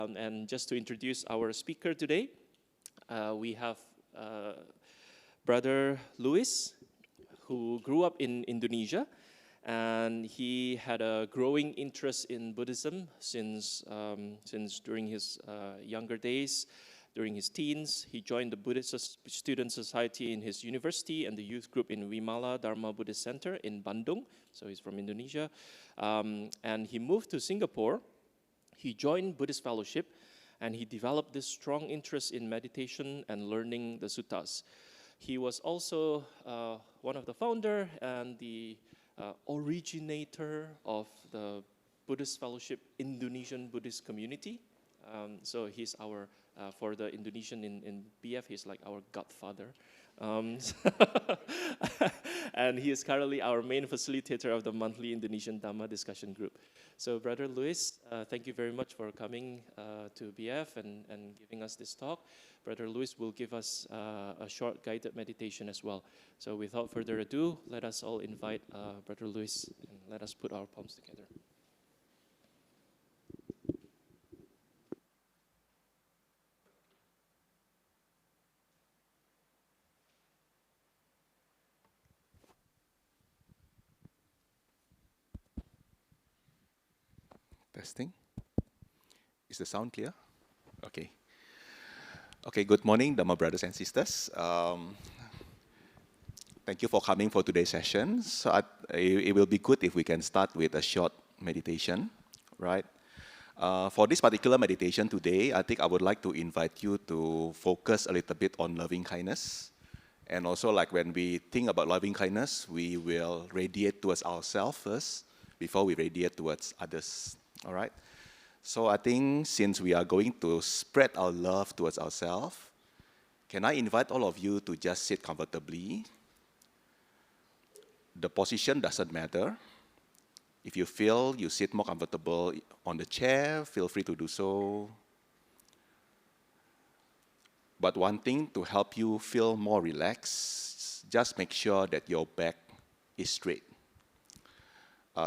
And just to introduce our speaker today, we have Brother Luis, who grew up in Indonesia, and he had a growing interest in Buddhism since during his younger days. During his teens, he joined the Buddhist Student Society in his university and the youth group in Wimala Dharma Buddhist Center in Bandung. So he's from Indonesia. And he moved to Singapore. He joined Buddhist fellowship, and he developed this strong interest in meditation and learning the suttas. He was also one of the founder and the originator of the Buddhist fellowship Indonesian Buddhist community. So he's our, for the Indonesian in BF, he's like our godfather. And he is currently our main facilitator of the monthly Indonesian Dhamma discussion group. So Brother Luis, thank you very much for coming to BF and giving us this talk. Brother Luis will give us a short guided meditation as well. So without further ado, let us all invite Brother Luis and let us put our palms together. Testing. Is the sound clear? Okay. Okay, good morning, Dhamma brothers and sisters. Thank you for coming for today's session. So it will be good if we can start with a short meditation, right? For this particular meditation today, I think I would like to invite you to focus a little bit on loving kindness. And also, like when we think about loving kindness, we will radiate towards ourselves first before we radiate towards others. All right. So I think since we are going to spread our love towards ourselves, can I invite all of you to just sit comfortably? The position doesn't matter. If you feel you sit more comfortable on the chair, feel free to do so. But one thing to help you feel more relaxed, just make sure that your back is straight.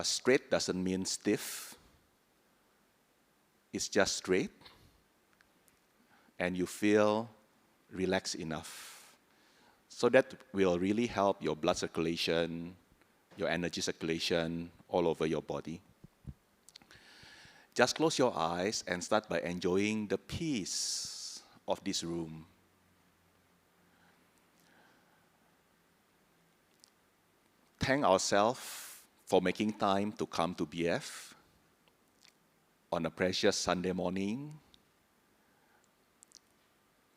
Straight doesn't mean stiff. It's just straight, and you feel relaxed enough. So that will really help your blood circulation, your energy circulation all over your body. Just close your eyes and start by enjoying the peace of this room. Thank ourselves for making time to come to BF on a precious Sunday morning.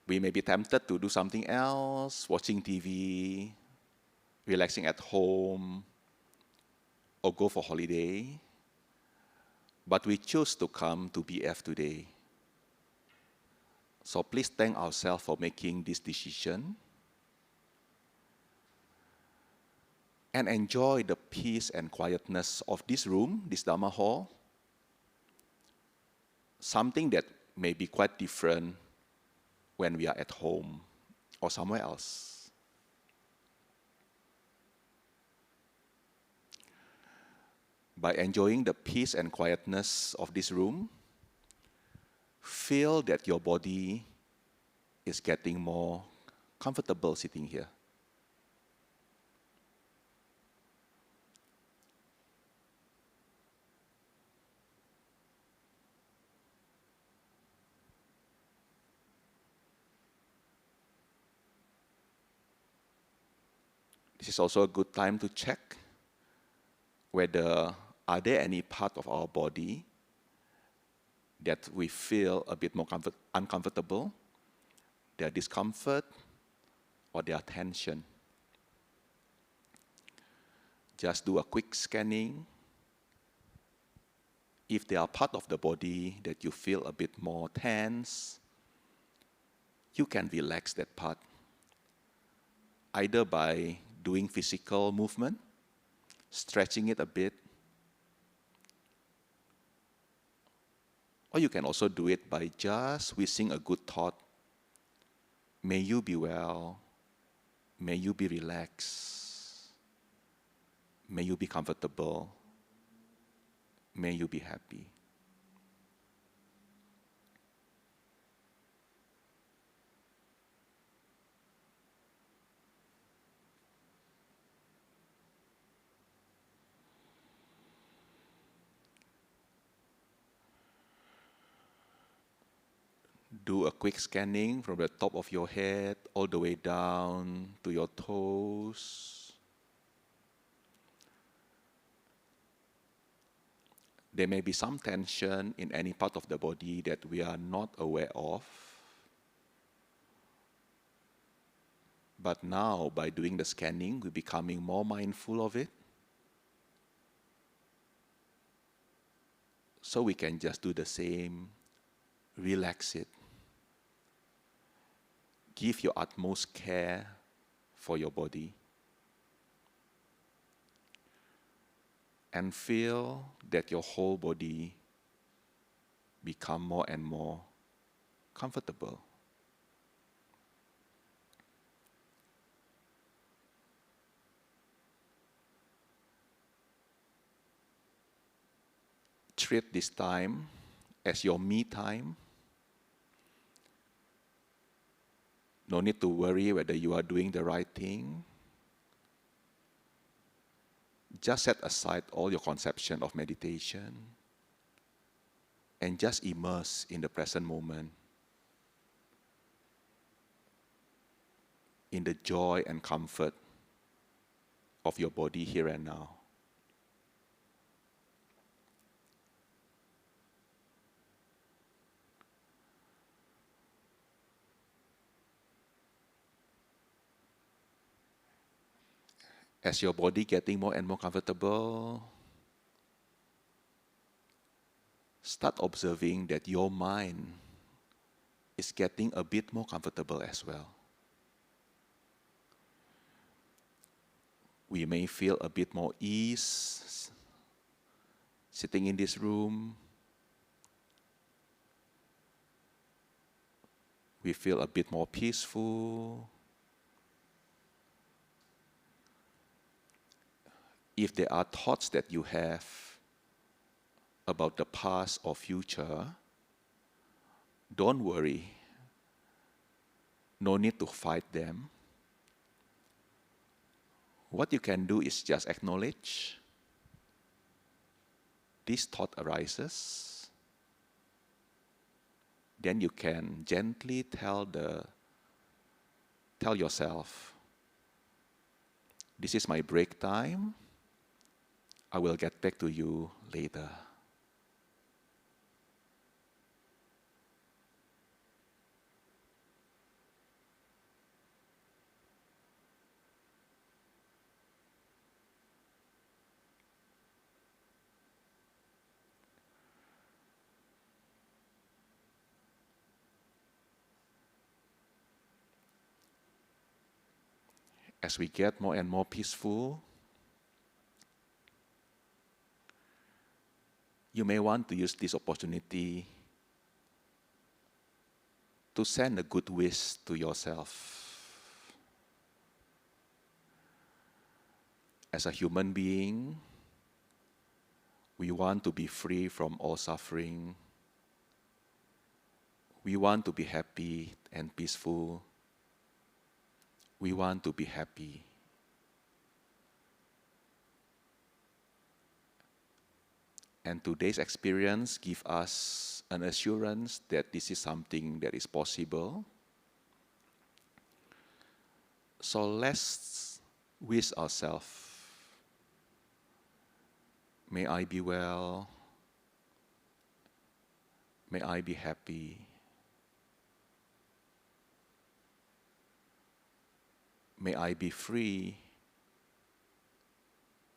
We may be tempted to do something else, watching TV, relaxing at home, or go for holiday. But we choose to come to BF today. So please thank ourselves for making this decision. And enjoy the peace and quietness of this room, this Dhamma hall. Something that may be quite different when we are at home or somewhere else. By enjoying the peace and quietness of this room, feel that your body is getting more comfortable sitting here. This is also a good time to check whether are there any part of our body that we feel a bit more uncomfortable, their discomfort, or their tension. Just do a quick scanning. If there are part of the body that you feel a bit more tense, you can relax that part, either by doing physical movement, stretching it a bit, or you can also do it by just wishing a good thought. May you be well, may you be relaxed, may you be comfortable, may you be happy. do a quick scanning from the top of your head all the way down to your toes. There may be some tension in any part of the body that we are not aware of. But now, by doing the scanning, we're becoming more mindful of it. So we can just do the same, relax it. Give your utmost care for your body. And feel that your whole body become more and more comfortable. Treat this time as your me time. No need to worry whether you are doing the right thing. Just set aside all your conception of meditation and just immerse in the present moment, in the joy and comfort of your body here and now. As your body getting more and more comfortable, start observing that your mind is getting a bit more comfortable as well. We may feel a bit more ease sitting in this room. We feel a bit more peaceful. If there are thoughts that you have about the past or future, don't worry. No need to fight them. What you can do is just acknowledge this thought arises. Then you can gently tell yourself, this is my break time. I will get back to you later. As we get more and more peaceful, you may want to use this opportunity to send a good wish to yourself. As a human being, we want to be free from all suffering. We want to be happy and peaceful. We want to be happy. And today's experience gives us an assurance that this is something that is possible. So let's wish ourselves, may I be well, may I be happy, may I be free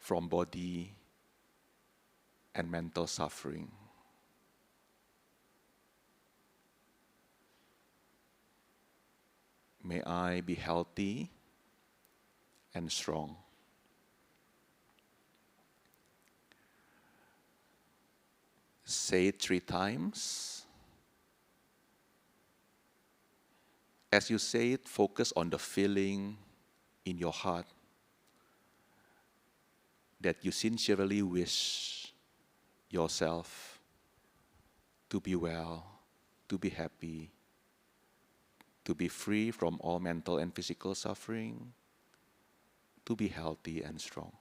from body and mental suffering. May I be healthy and strong. Say it 3 times. As you say it, focus on the feeling in your heart that you sincerely wish yourself to be well, to be happy, to be free from all mental and physical suffering, to be healthy and strong.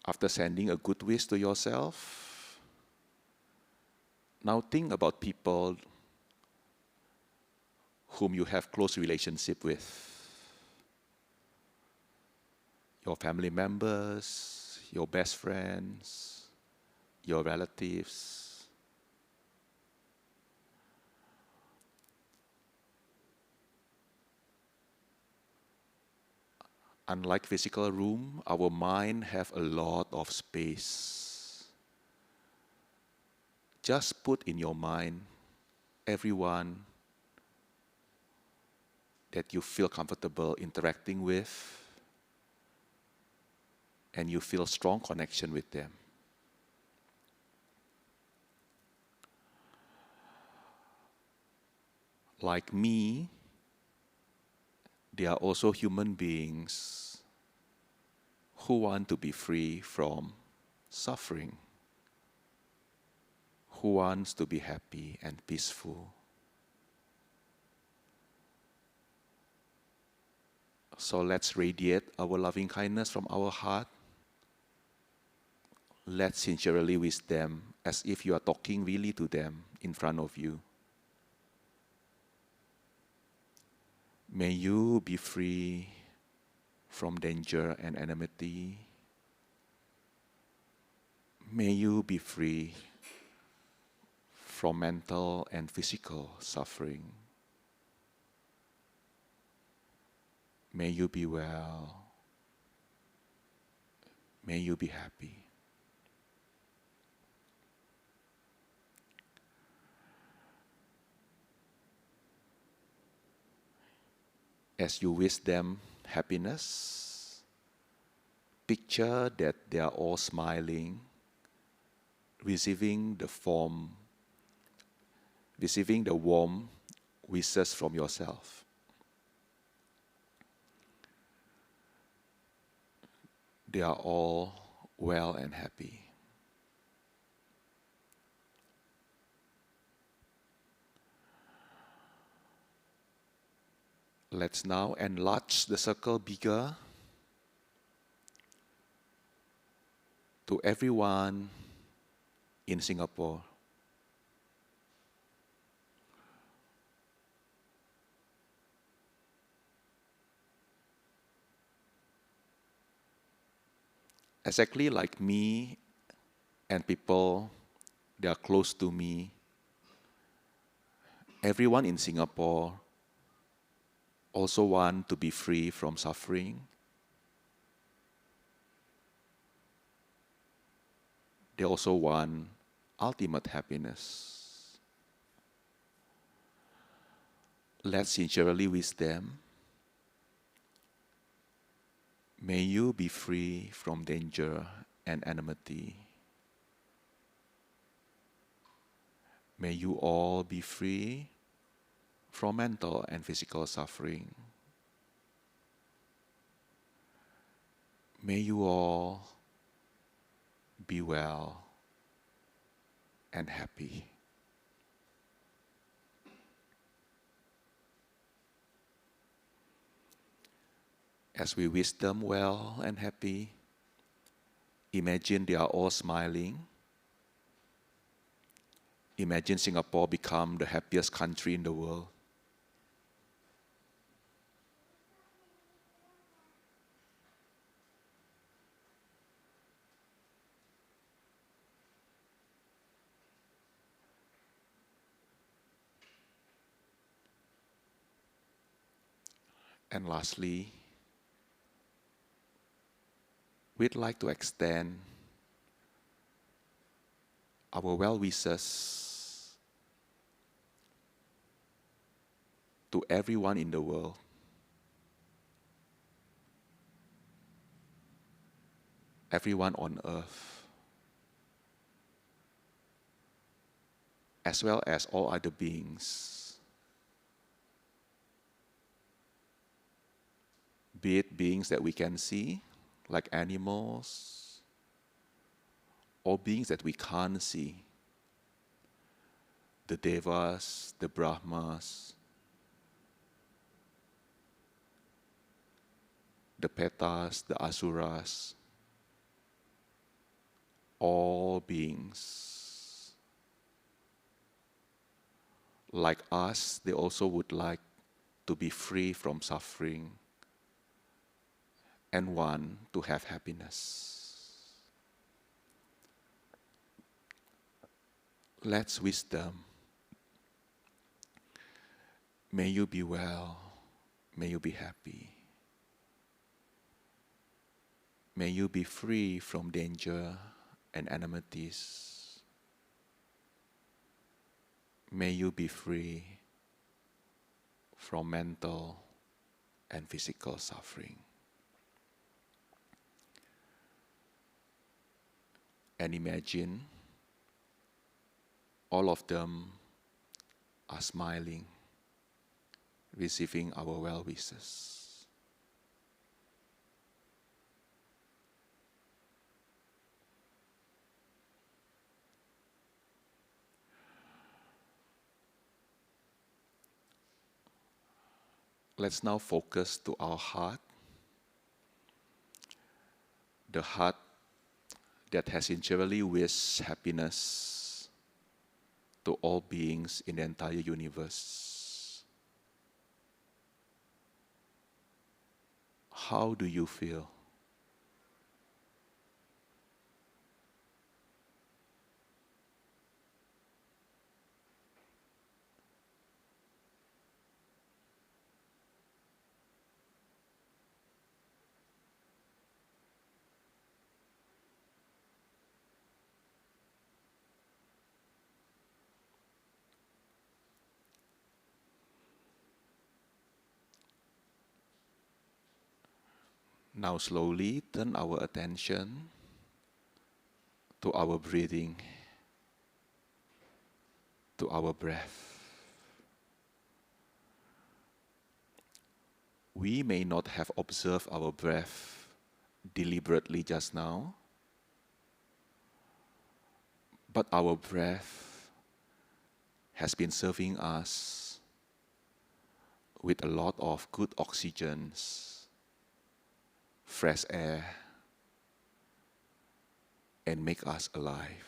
After sending a good wish to yourself, now think about people whom you have close relationship with. Your family members, your best friends, your relatives. Unlike physical room, our mind have a lot of space. Just put in your mind everyone that you feel comfortable interacting with, and you feel strong connection with them. Like me, they are also human beings who want to be free from suffering, who wants to be happy and peaceful. So let's radiate our loving kindness from our heart. Let's sincerely wish them as if you are talking really to them in front of you. May you be free from danger and enmity. May you be free from mental and physical suffering. May you be well. May you be happy. As you wish them happiness, picture that they are all smiling, receiving the warm wishes from yourself. They are all well and happy. Let's now enlarge the circle bigger to everyone in Singapore. Exactly like me and people that are close to me, everyone in Singapore also want to be free from suffering. They also want ultimate happiness. Let's sincerely wish them, may you be free from danger and enmity. May you all be free from mental and physical suffering. May you all be well and happy. As we wish them well and happy, imagine they are all smiling. Imagine Singapore become the happiest country in the world. And lastly, we'd like to extend our well wishes to everyone in the world. Everyone on earth, as well as all other beings, be it beings that we can see, like animals, or beings that we can't see, the devas, the brahmas, the petas, the asuras, all beings, like us, they also would like to be free from suffering and want to have happiness. Let's wisdom. May you be well. May you be happy. May you be free from danger and enmities. May you be free from mental and physical suffering. And imagine all of them are smiling, receiving our well wishes. Let's now focus to our heart, the heart that has sincerely wished happiness to all beings in the entire universe. How do you feel? Now slowly turn our attention to our breathing, to our breath. We may not have observed our breath deliberately just now, but our breath has been serving us with a lot of good oxygens, fresh air, and make us alive.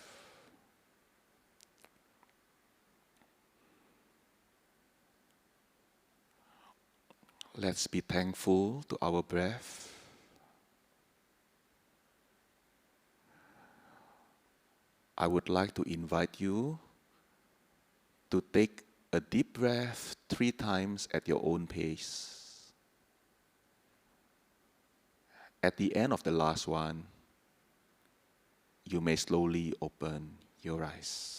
Let's be thankful to our breath. I would like to invite you to take a deep breath 3 times at your own pace. At the end of the last one, you may slowly open your eyes.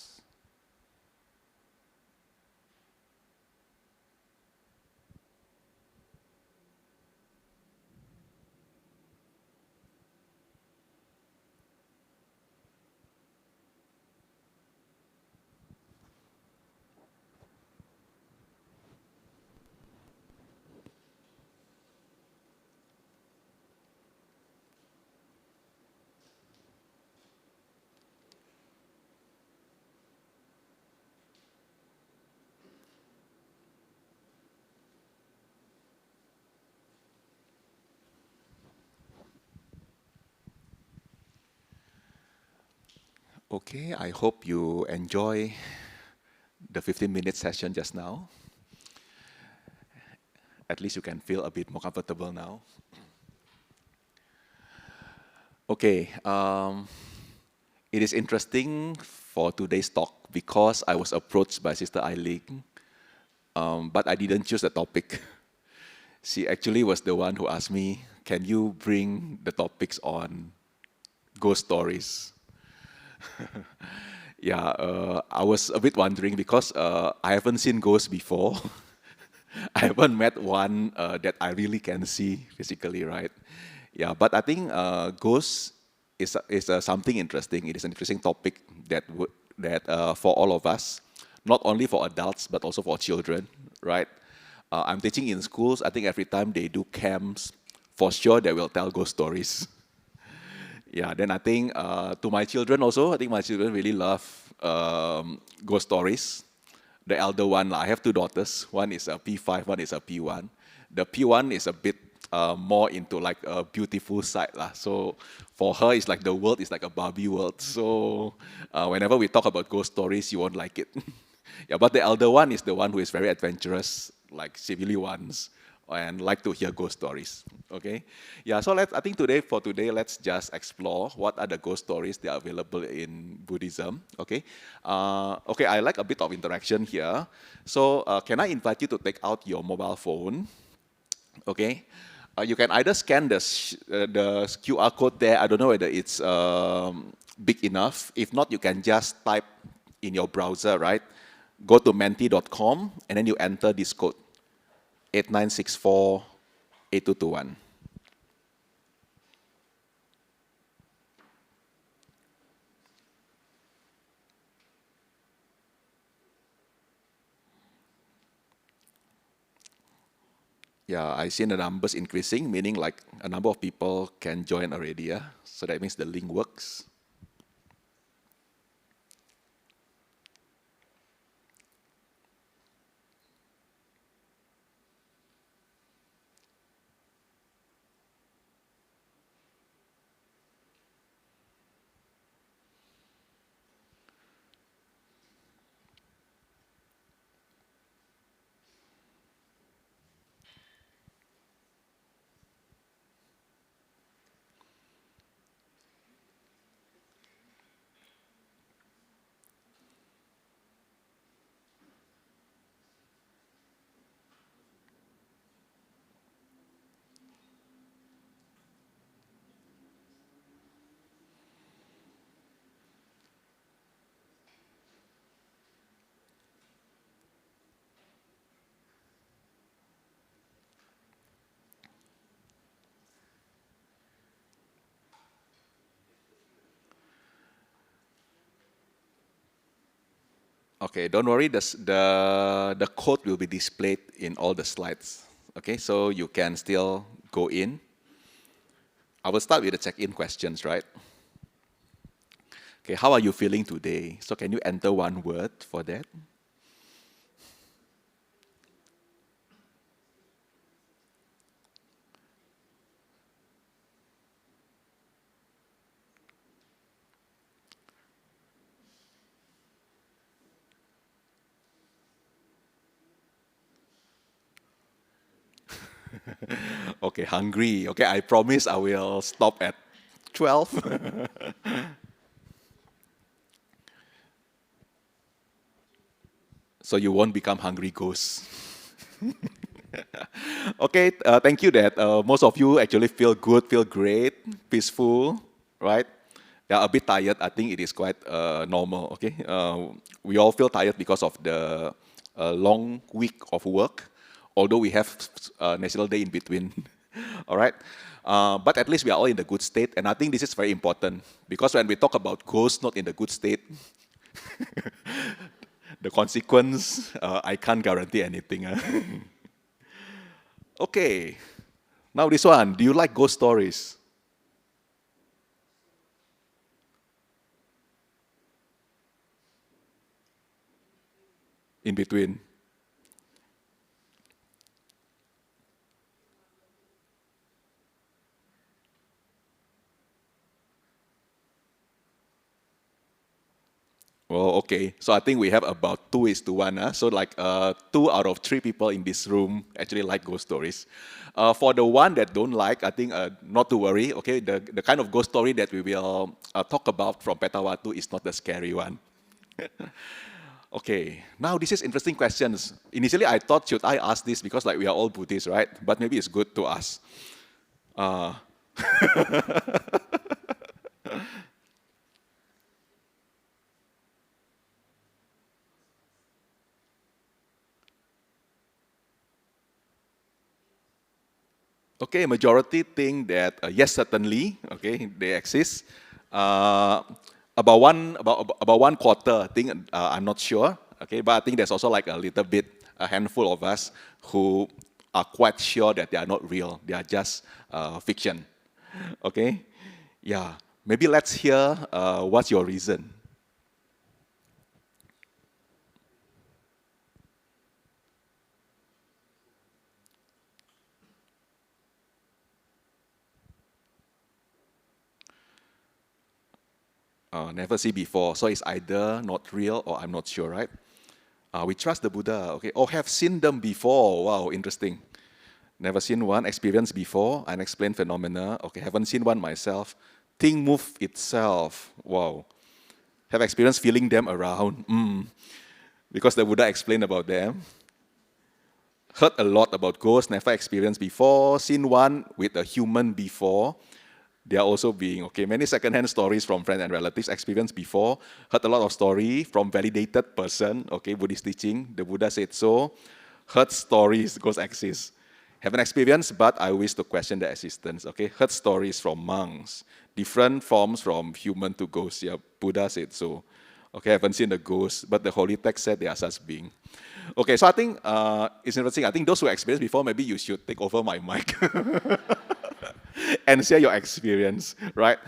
Okay, I hope you enjoy the 15-minute session just now. At least you can feel a bit more comfortable now. Okay, it is interesting for today's talk because I was approached by Sister Eileen, but I didn't choose the topic. She actually was the one who asked me, can you bring the topics on ghost stories? Yeah, I was a bit wondering because I haven't seen ghosts before. I haven't met one that I really can see physically, right? Yeah, but I think ghosts is something interesting. It is an interesting topic that for all of us, not only for adults but also for children, right? I'm teaching in schools. I think every time they do camps, for sure they will tell ghost stories. Yeah, then I think to my children also, I think my children really love ghost stories. The elder one, I have 2 daughters. One is a P5, one is a P1. The P1 is a bit more into like a beautiful side lah. So for her, it's like the world is like a Barbie world. So whenever we talk about ghost stories, you won't like it. Yeah, but the elder one is the one who is very adventurous, like she really wants and like to hear ghost stories. Okay, yeah. So I think for today, let's just explore what are the ghost stories that are available in Buddhism. Okay, okay. I like a bit of interaction here. So can I invite you to take out your mobile phone? Okay, you can either scan the QR code there. I don't know whether it's big enough. If not, you can just type in your browser, right? Go to menti.com and then you enter this code, 89648221. Yeah, I see the numbers increasing, meaning like a number of people can join already. Yeah? So that means the link works. Okay, don't worry, the code will be displayed in all the slides. Okay, so you can still go in. I will start with the check-in questions, right? Okay, how are you feeling today? So can you enter one word for that? Okay, hungry. Okay, I promise I will stop at 12. So you won't become hungry ghosts. Okay, thank you that most of you actually feel good, feel great, peaceful, right? Yeah, a bit tired. I think it is quite normal, okay? We all feel tired because of the long week of work, although we have National Day in between, all right? But at least we are all in the good state, and I think this is very important, because when we talk about ghosts not in the good state, the consequence, I can't guarantee anything. Okay, now this one, do you like ghost stories? In between. Well, okay. So I think we have about 2:1. So like 2 out of 3 people in this room actually like ghost stories. For the one that don't like, I think not to worry. Okay, the kind of ghost story that we will talk about from Petavatthu is not the scary one. Okay, now this is interesting questions. Initially, I thought, should I ask this because like we are all Buddhists, right? But maybe it's good to ask. Okay, majority think that yes, certainly. Okay, they exist. Uh, about one quarter think I'm not sure. Okay, but I think there's also like a handful of us who are quite sure that they are not real. They are just fiction. Okay, yeah. Maybe let's hear what's your reason. never see before. So it's either not real or I'm not sure, right? We trust the Buddha, okay? Or have seen them before. Wow, interesting. Never seen one, experienced before, unexplained phenomena. Okay, haven't seen one myself. Thing move itself. Wow. Have experienced feeling them around. Because the Buddha explained about them. Heard a lot about ghosts, never experienced before. Seen one with a human before. They are also being, okay, many second-hand stories from friends and relatives experienced before. Heard a lot of story from validated person, okay, Buddhist teaching, the Buddha said so. Heard stories, ghosts exist. Haven't experienced, but I wish to question their existence, okay. Heard stories from monks, different forms from human to ghost, yeah, Buddha said so. Okay, haven't seen the ghost, but the holy text said they are such being. Okay, so I think it's interesting. I think those who experienced before, maybe you should take over my mic. And share your experience, right?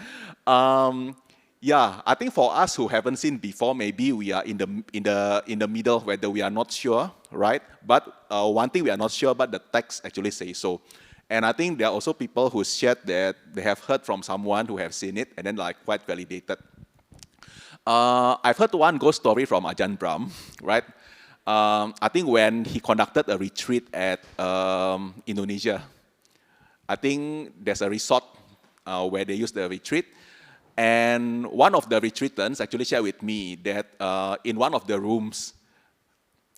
Yeah, I think for us who haven't seen before, maybe we are in the middle, whether we are not sure, right? But one thing we are not sure, but the text actually says so. And I think there are also people who shared that they have heard from someone who have seen it, and then like quite validated. I've heard one ghost story from Ajahn Brahm, right? I think when he conducted a retreat at Indonesia, I think there's a resort where they use the retreat. And one of the retreatants actually shared with me that in one of the rooms,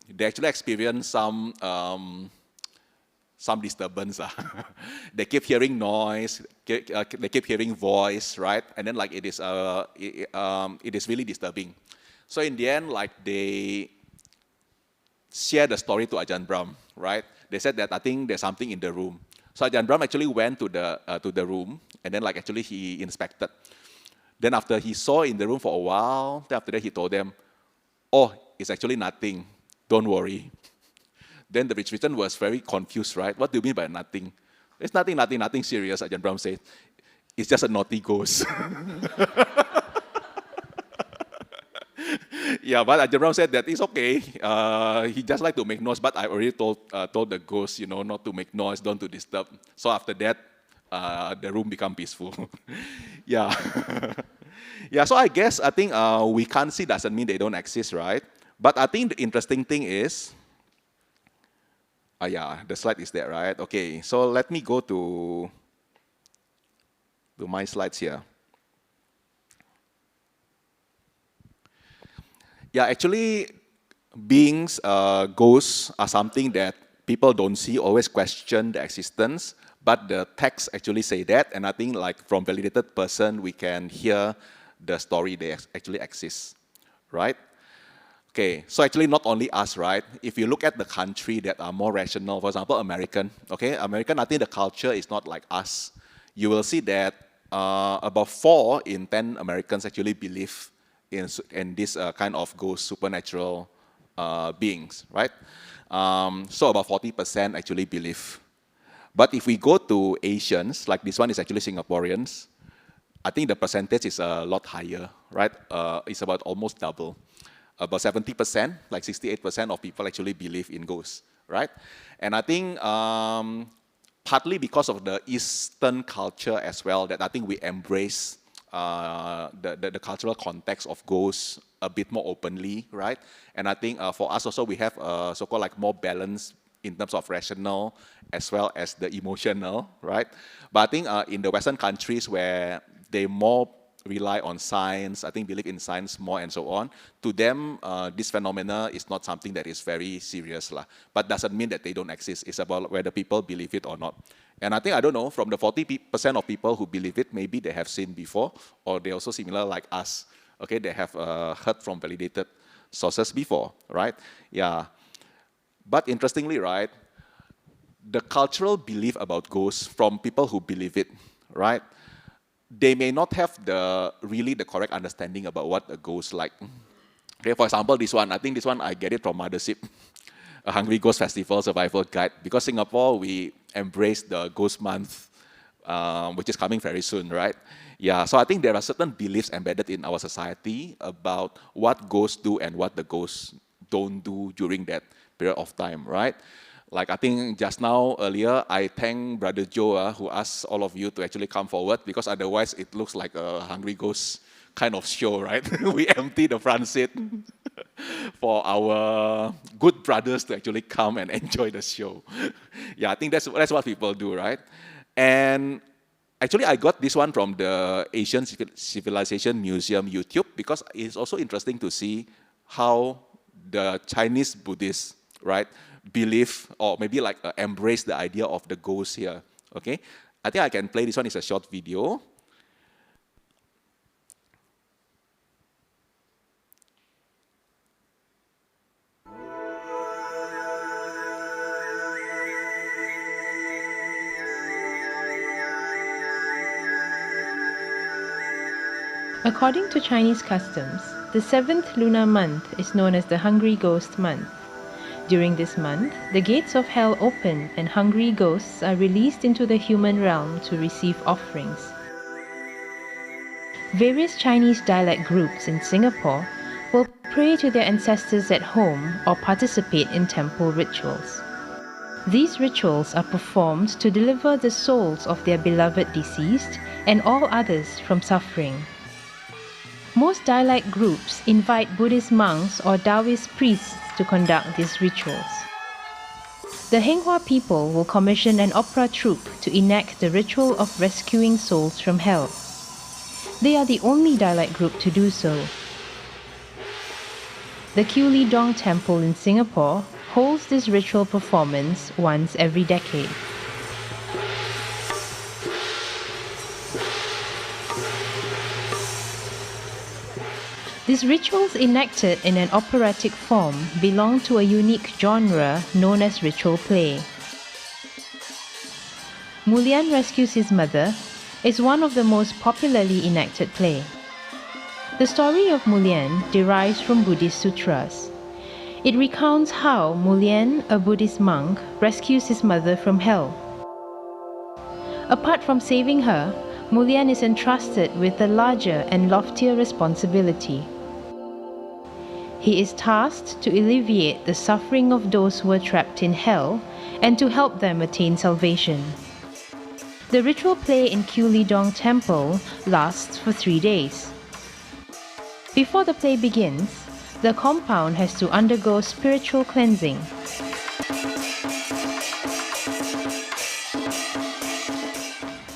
they actually experienced some disturbance. They keep hearing noise, they keep hearing voice, right? And then like it is really disturbing. So in the end, like they share the story to Ajahn Brahm, right? They said that I think there's something in the room. So Ajahn Brahm actually went to the room, and then like actually he inspected. Then after he saw in the room for a while, then after that he told them, "Oh, it's actually nothing. Don't worry." Then the retreatant was very confused, right? What do you mean by nothing? It's nothing serious, Ajahn Brahm said. It's just a naughty ghost. Yeah, but Ajahn Brahm said that it's okay. He just like to make noise, but I already told the ghost, not to make noise, don't to disturb. So after that, the room become peaceful. Yeah. Yeah, so I think we can't see doesn't mean they don't exist, right? But I think the interesting thing is, yeah, the slide is there, right? Okay, so let me go to my slides here. Yeah, actually, beings, ghosts are something that people don't see, always question the existence, but the text actually say that, and I think like from validated person, we can hear the story they actually exist, right? Okay, so actually not only us, right? If you look at the country that are more rational, for example, American, okay? American, I think the culture is not like us. You will see that about 4 in 10 Americans actually believe in this kind of ghost supernatural beings, right? So about 40% actually believe. But if we go to Asians, like this one is actually Singaporeans, I think the percentage is a lot higher, right? It's about almost double. About 70%, like 68% of people actually believe in ghosts, right? And I think partly because of the Eastern culture as well, that I think we embrace the cultural context of ghosts a bit more openly, right? And I think for us also, we have so-called like more balance in terms of rational as well as the emotional, right? But I think in the Western countries where they more rely on science, I think believe in science more and so on, to them, this phenomena is not something that is very serious. But doesn't mean that they don't exist. It's about whether people believe it or not. And I think, I don't know, from the 40% of people who believe it, maybe they have seen before, or they also similar like us. Okay, they have heard from validated sources before, right? Yeah. But interestingly, right, the cultural belief about ghosts from people who believe it, right, they may not have really the correct understanding about what a ghost like. Okay, for example, this one, I think this one I get it from Mothership, a Hungry Ghost Festival Survival Guide, because Singapore, we embrace the Ghost Month, which is coming very soon, right? Yeah, so I think there are certain beliefs embedded in our society about what ghosts do and what the ghosts don't do during that period of time, right? Like I think just now, earlier, I thank Brother Joe who asked all of you to actually come forward, because otherwise it looks like a Hungry Ghost kind of show, right? We empty the front seat for our good brothers to actually come and enjoy the show. Yeah, I think that's what people do, right? And actually, I got this one from the Asian Civilization Museum YouTube because it's also interesting to see how the Chinese Buddhists, right, believe or maybe like embrace the idea of the ghost here. Okay, I think I can play this one. It's a short video. According to Chinese customs, the 7th lunar month is known as the Hungry Ghost Month. During this month, the gates of hell open and hungry ghosts are released into the human realm to receive offerings. Various Chinese dialect groups in Singapore will pray to their ancestors at home or participate in temple rituals. These rituals are performed to deliver the souls of their beloved deceased and all others from suffering. Most dialect groups invite Buddhist monks or Taoist priests to conduct these rituals. The Henghua people will commission an opera troupe to enact the ritual of rescuing souls from hell. They are the only dialect group to do so. The 𝐂𝐒𝐈𝐑𝐓 Temple in Singapore holds this ritual performance once every decade. These rituals enacted in an operatic form belong to a unique genre known as ritual play. Mulian Rescues His Mother is one of the most popularly enacted play. The story of Mulian derives from Buddhist sutras. It recounts how Mulian, a Buddhist monk, rescues his mother from hell. Apart from saving her, Mulian is entrusted with a larger and loftier responsibility. He is tasked to alleviate the suffering of those who are trapped in hell and to help them attain salvation. The ritual play in 𝐂𝐒𝐈𝐑𝐓 Temple lasts for 3 days. Before the play begins, the compound has to undergo spiritual cleansing.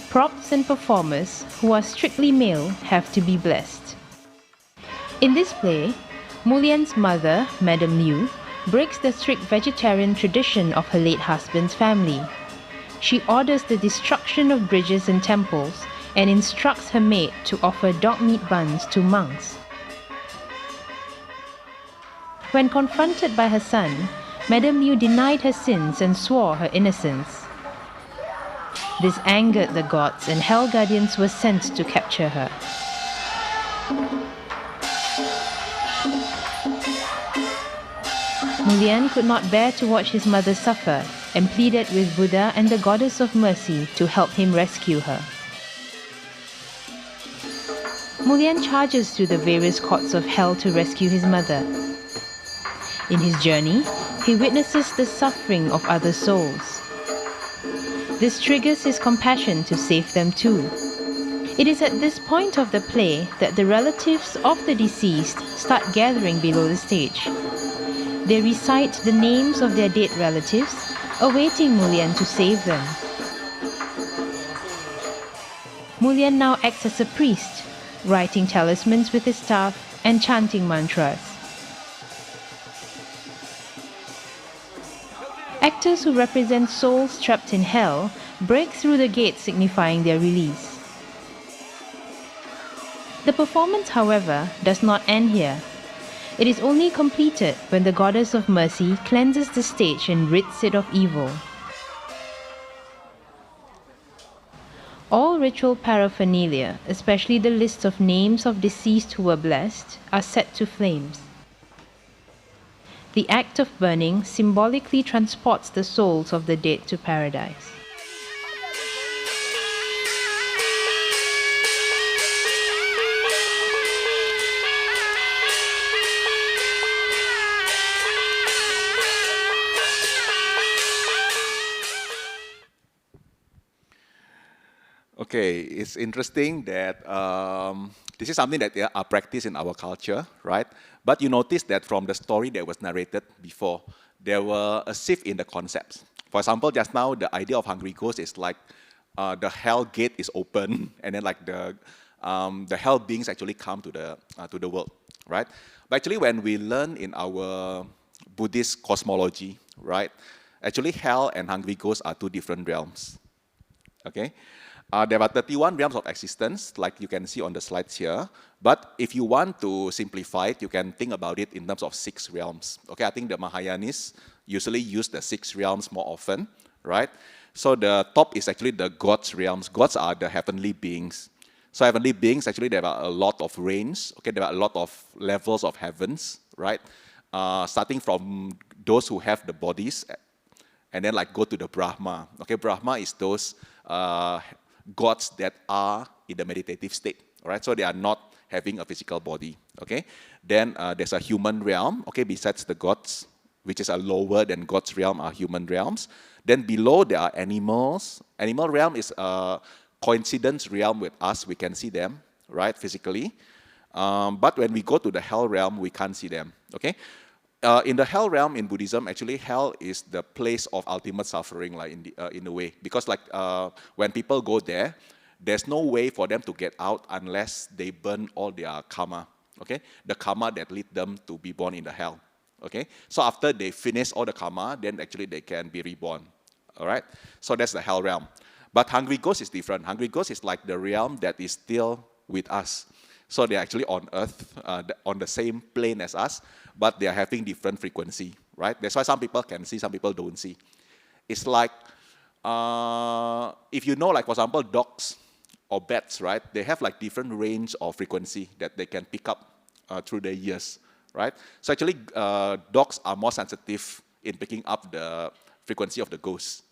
Props and performers, who are strictly male, have to be blessed. In this play, Mulian's mother, Madame Liu, breaks the strict vegetarian tradition of her late husband's family. She orders the destruction of bridges and temples and instructs her maid to offer dog meat buns to monks. When confronted by her son, Madame Liu denied her sins and swore her innocence. This angered the gods and hell guardians were sent to capture her. Mulian could not bear to watch his mother suffer and pleaded with Buddha and the Goddess of Mercy to help him rescue her. Mulian charges through the various courts of hell to rescue his mother. In his journey, he witnesses the suffering of other souls. This triggers his compassion to save them too. It is at this point of the play that the relatives of the deceased start gathering below the stage. They recite the names of their dead relatives, awaiting Mulian to save them. Mulian now acts as a priest, writing talismans with his staff and chanting mantras. Actors who represent souls trapped in hell break through the gate signifying their release. The performance, however, does not end here. It is only completed when the Goddess of Mercy cleanses the stage and rids it of evil. All ritual paraphernalia, especially the list of names of deceased who were blessed, are set to flames. The act of burning symbolically transports the souls of the dead to paradise. Okay, it's interesting that this is something that are practiced in our culture, right? But you notice that from the story that was narrated before, there were a shift in the concepts. For example, just now, the idea of hungry ghost is like the hell gate is open, and then like the hell beings actually come to the world, right? But actually, when we learn in our Buddhist cosmology, right, actually hell and hungry ghosts are two different realms. Okay, there are 31 realms of existence, like you can see on the slides here. But if you want to simplify it, you can think about it in terms of 6 realms. Okay, I think the Mahayanis usually use the 6 realms more often, right? So the top is actually the gods realms. Gods are the heavenly beings. So heavenly beings, actually there are a lot of range. Okay, there are a lot of levels of heavens, right? Starting from those who have the bodies, and then like go to the Brahma. Okay, Brahma is those gods that are in the meditative state, right? So they are not having a physical body, okay? Then there's a human realm, okay, besides the gods, which is a lower than God's realm are human realms. Then below there are animals. Animal realm is a coincidence realm with us. We can see them, right, physically. But when we go to the hell realm, we can't see them, okay? In the hell realm in Buddhism, actually hell is the place of ultimate suffering, like in a way, because like when people go there, there's no way for them to get out unless they burn all their karma. Okay, the karma that lead them to be born in the hell. Okay, so after they finish all the karma, then actually they can be reborn. All right, so that's the hell realm. But hungry ghost is different. Hungry ghost is like the realm that is still with us. So they're actually on earth, on the same plane as us, but they're having different frequency, right? That's why some people can see, some people don't see. It's like, if you know, like for example, dogs or bats, right? They have like different range of frequency that they can pick up through the years, right? So actually, dogs are more sensitive in picking up the frequency of the ghost.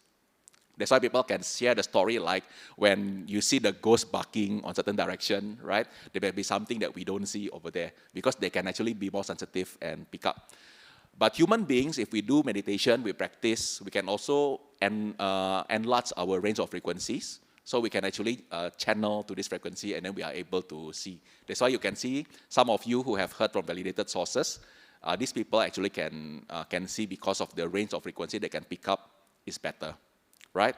That's why people can share the story like when you see the ghost barking on certain direction, right? There may be something that we don't see over there because they can actually be more sensitive and pick up. But human beings, if we do meditation, we practice, we can also enlarge our range of frequencies. So we can actually channel to this frequency and then we are able to see. That's why you can see some of you who have heard from validated sources, these people actually can see because of the range of frequency they can pick up is better. Right?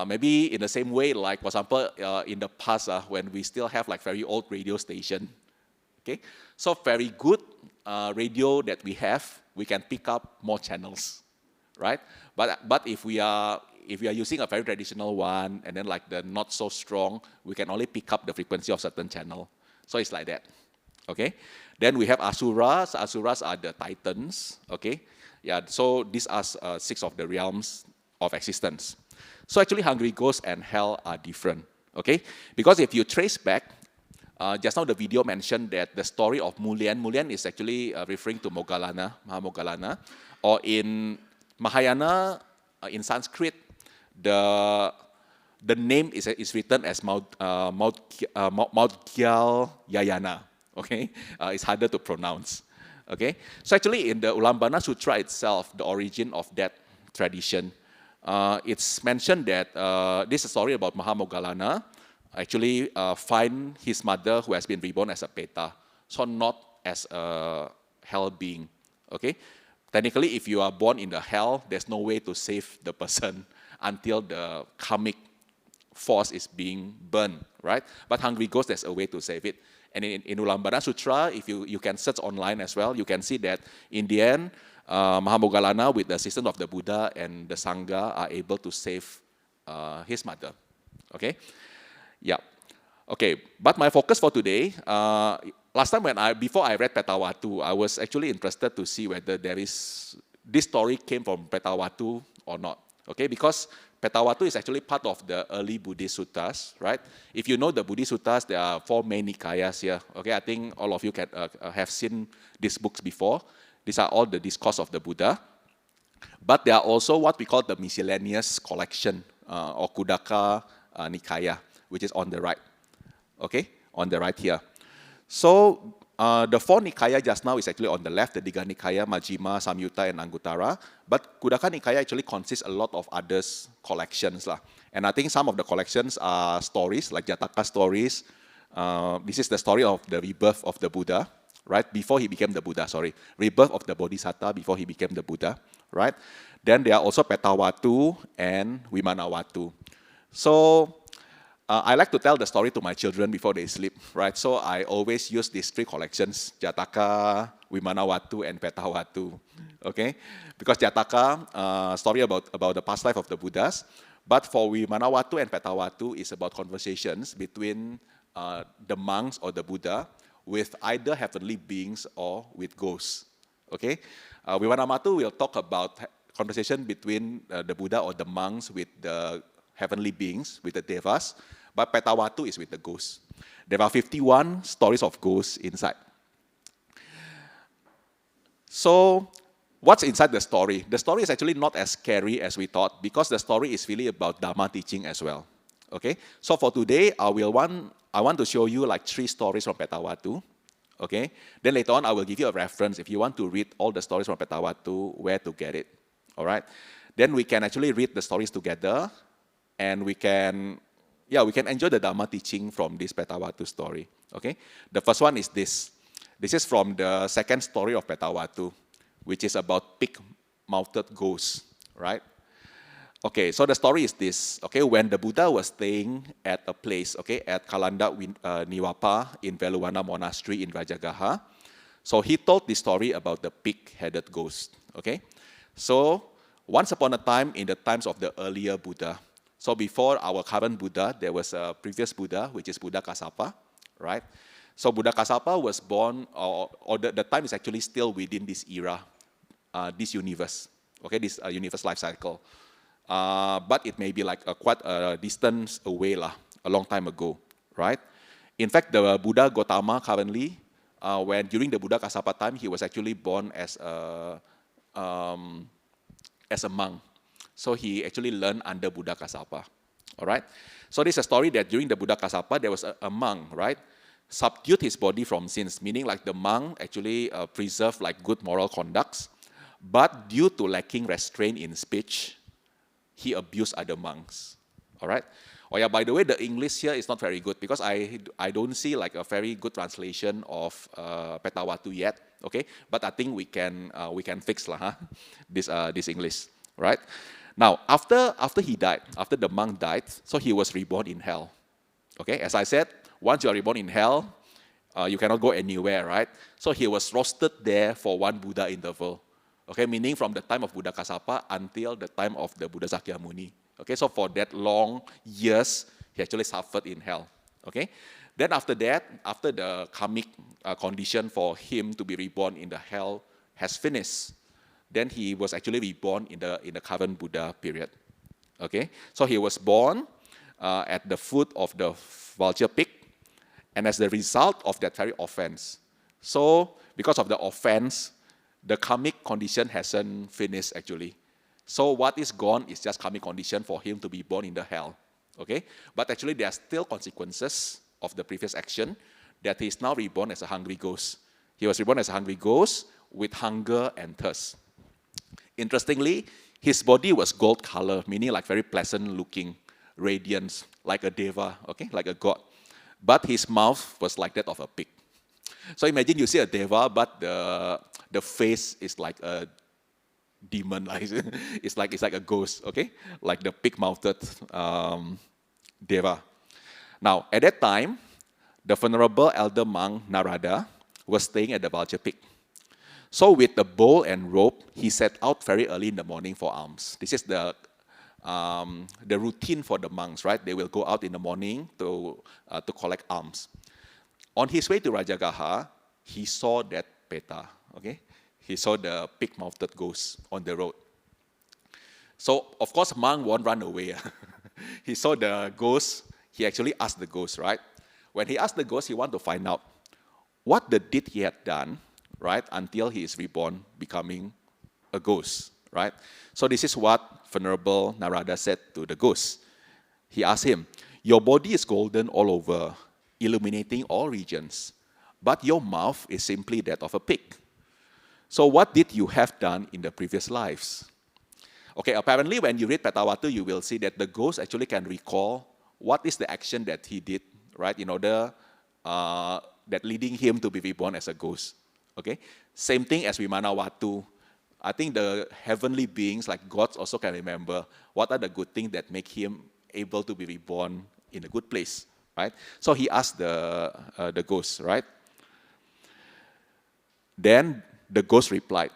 Maybe in the same way, like for example, in the past, when we still have like very old radio station, okay? So very good radio that we have, we can pick up more channels, right? But if we are using a very traditional one and then like the not so strong, we can only pick up the frequency of certain channel. So it's like that, okay? Then we have asuras. Asuras are the titans, okay? Yeah. So these are 6 of the realms of existence. So actually hungry ghosts and hell are different, okay? Because if you trace back, just now the video mentioned that the story of Mulian is actually referring to Moggallana, Mahamoggallana, or in Mahayana, in Sanskrit, the name is written as Maudgalyayana, okay? It's harder to pronounce, okay? So actually in the Ulambana Sutra itself, the origin of that tradition, it's mentioned that this is a story about Mahamoggallana actually find his mother who has been reborn as a Peta, so not as a hell being, okay? Technically, if you are born in the hell, there's no way to save the person until the karmic force is being burned, right? But hungry ghost, there's a way to save it. And in Ulambana Sutra, if you can search online as well, you can see that in the end, Mahamoggallana, with the assistance of the Buddha and the Sangha, are able to save his mother. Okay? Yeah. Okay, but my focus for today, last time before I read Petavatthu, I was actually interested to see whether this story came from Petavatthu or not. Okay, because Petavatthu is actually part of the early Buddhist suttas, right? If you know the Buddhist suttas, there are 4 main Nikayas here. Okay, I think all of you can have seen these books before. These are all the discourse of the Buddha. But there are also what we call the miscellaneous collection, or Khuddaka Nikaya, which is on the right. Okay, on the right here. So The four Nikaya just now is actually on the left, the Digha Nikaya, Majjhima, Samyutta, and Anguttara. But Khuddaka Nikaya actually consists a lot of others collections lah. And I think some of the collections are stories, like Jataka stories. This is the story of the rebirth of the Buddha, right? Before he became the Buddha, sorry. Rebirth of the Bodhisattva before he became the Buddha, right? Then there are also Petavatthu and Vimanawattu. So, I like to tell the story to my children before they sleep, right? So I always use these three collections, Jataka, Vimanawattu, and Petavatthu, okay? Because Jataka, story about the past life of the Buddhas, but for Vimanawattu and Petavatthu is about conversations between the monks or the Buddha with either heavenly beings or with ghosts, okay? Vimanawattu will talk about conversation between the Buddha or the monks with the heavenly beings, with the devas, but Petavatthu is with the ghosts. There are 51 stories of ghosts inside. So, what's inside the story? The story is actually not as scary as we thought, because the story is really about Dhamma teaching as well. Okay? So for today, I want to show you like 3 stories from Petavatthu. Okay? Then later on, I will give you a reference if you want to read all the stories from Petavatthu, where to get it. Alright? Then we can actually read the stories together, and we can enjoy the Dhamma teaching from this Petavatthu story. Okay? The first one is this. This is from the second story of Petavatthu, which is about pig-mouthed ghosts, right? Okay, so the story is this. Okay, when the Buddha was staying at a place, okay, at Kalanda Niwapa in Veluwana Monastery in Rajagaha, so he told the story about the pig-headed ghost. Okay, so once upon a time, in the times of the earlier Buddha, so before our current Buddha, there was a previous Buddha, which is Buddha Kassapa, right? So Buddha Kassapa was born, or the time is actually still within this era, this universe, okay, this universe life cycle. But it may be like quite a distance away, a long time ago, right? In fact, the Buddha Gautama currently, during the Buddha Kassapa time, he was actually born as a monk. So he actually learned under Buddha Kassapa, all right? So this is a story that during the Buddha Kassapa, there was a monk, right? Subdued his body from sins, meaning like the monk actually preserved like good moral conducts, but due to lacking restraint in speech, he abused other monks, all right? Oh yeah, by the way, the English here is not very good because I don't see like a very good translation of Petavatthu yet, okay? But I think we can fix this English, right? Now, after he died, after the monk died, so he was reborn in hell. Okay, as I said, once you are reborn in hell, you cannot go anywhere, right? So he was roasted there for 1 Buddha interval. Okay, meaning from the time of Buddha Kassapa until the time of the Buddha Sakyamuni. Okay, so for that long years, he actually suffered in hell. Okay, then after that, after the karmic condition for him to be reborn in the hell has finished, then he was actually reborn in the current Buddha period. Okay, so he was born at the foot of the vulture pig, and as the result of that very offense. So because of the offense, the karmic condition hasn't finished actually. So what is gone is just karmic condition for him to be born in the hell. Okay, but actually there are still consequences of the previous action, that he is now reborn as a hungry ghost. He was reborn as a hungry ghost with hunger and thirst. Interestingly, his body was gold color, meaning like very pleasant looking, radiance, like a deva, okay, like a god. But his mouth was like that of a pig. So imagine you see a deva, but the face is like a demon, like it's like a ghost, okay, like the pig-mouthed deva. Now, at that time, the venerable elder monk Narada was staying at the vulture pig. So with the bowl and rope, he set out very early in the morning for alms. This is the routine for the monks, right? They will go out in the morning to collect alms. On his way to Rajagaha, he saw that Peta, okay? He saw the pig-mouthed ghost on the road. So, of course, monk won't run away. He saw the ghost. He actually asked the ghost, right? When he asked the ghost, he wanted to find out what the deed he had done, right, until he is reborn, becoming a ghost, right? So this is what Venerable Narada said to the ghost. He asked him, "Your body is golden all over, illuminating all regions. but your mouth is simply that of a pig. So what did you have done in the previous lives? Okay, apparently when you read Petavatthu, you will see that the ghost actually can recall what is the action that he did, right, in order that leading him to be reborn as a ghost. Okay, same thing as Vimanawattu. I think the heavenly beings like gods also can remember what are the good things that make him able to be reborn in a good place, right? So he asked the ghost, right? Then the ghost replied,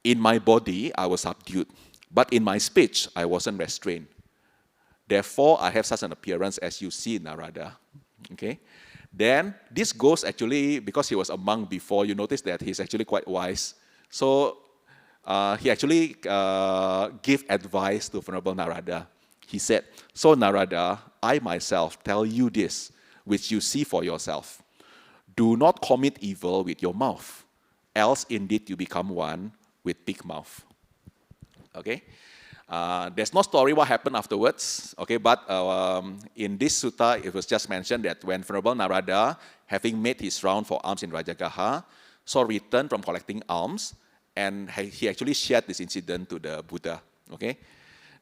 "In my body I was subdued, but in my speech I wasn't restrained. Therefore I have such an appearance as you see, Narada." Okay. Then this ghost actually, because he was a monk before, you notice that he's actually quite wise. So he actually gave advice to Venerable Narada. He said, "So Narada, I myself tell you this, which you see for yourself. Do not commit evil with your mouth, else indeed you become one with pig mouth." Okay. There's no story what happened afterwards, okay, but in this sutta, it was just mentioned that when Venerable Narada, having made his round for alms in Rajagaha, so returned from collecting alms, and he actually shared this incident to the Buddha, okay.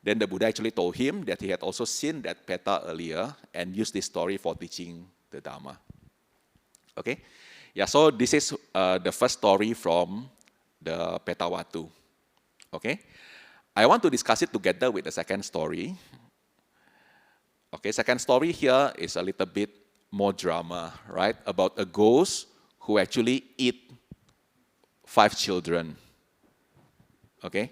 Then the Buddha actually told him that he had also seen that Peta earlier and used this story for teaching the Dhamma. Okay, yeah, so this is the first story from the Petavatthu, okay. I want to discuss it together with the second story. Okay, second story here is a little bit more drama, right? About a ghost who actually eat 5 children. Okay?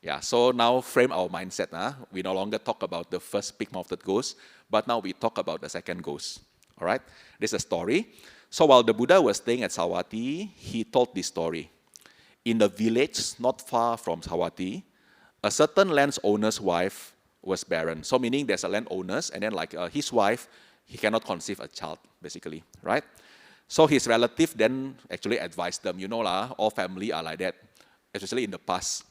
Yeah, so now frame our mindset. We no longer talk about the first pig-mouthed ghost, but now we talk about the second ghost. All right? This is a story. So while the Buddha was staying at Savatthi, he told this story. In the village not far from Savatthi, a certain landowner's wife was barren. So meaning there's a landowner, and then like his wife, he cannot conceive a child, basically, right? So his relative then actually advised them, you know lah, all family are like that, especially in the past.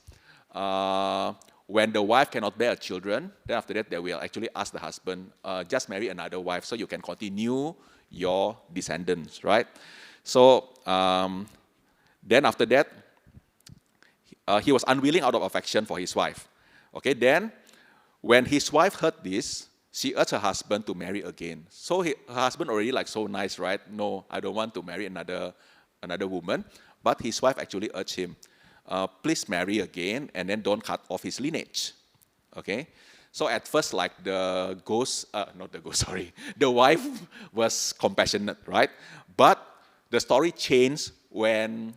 When the wife cannot bear children, then after that they will actually ask the husband, just marry another wife so you can continue your descendants, right? So then after that, he was unwilling out of affection for his wife. Okay, then when his wife heard this, she urged her husband to marry again. So her husband already like so nice, right? No, I don't want to marry another woman. But his wife actually urged him, please marry again and then don't cut off his lineage. Okay, so at first like the wife was compassionate, right? But the story changed when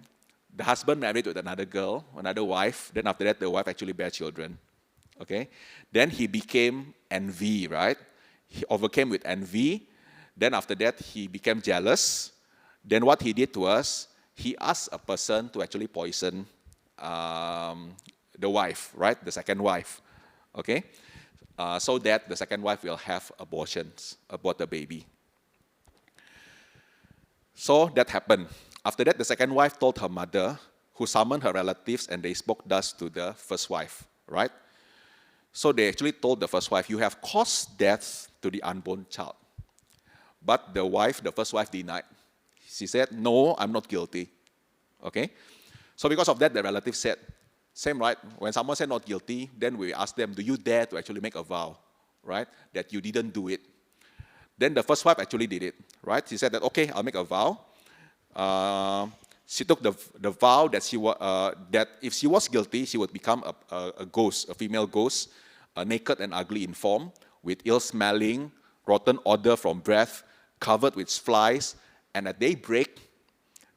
the husband married with another girl, another wife. Then after that, the wife actually bare children. Okay? Then he became envy, right? He overcame with envy. Then after that, he became jealous. Then what he did was, he asked a person to actually poison the wife, right? The second wife. Okay? So that the second wife will have abortions, abort the baby. So that happened. After that, the second wife told her mother, who summoned her relatives, and they spoke thus to the first wife, right? So they actually told the first wife, you have caused death to the unborn child. But the first wife denied. She said, no, I'm not guilty. Okay? So because of that, the relative said, same, right? When someone said not guilty, then we ask them, do you dare to actually make a vow, right? That you didn't do it. Then the first wife actually did it, right? She said that, okay, I'll make a vow. She took the vow that that if she was guilty, she would become a ghost, a female ghost, naked and ugly in form, with ill-smelling, rotten odor from breath, covered with flies, and at daybreak,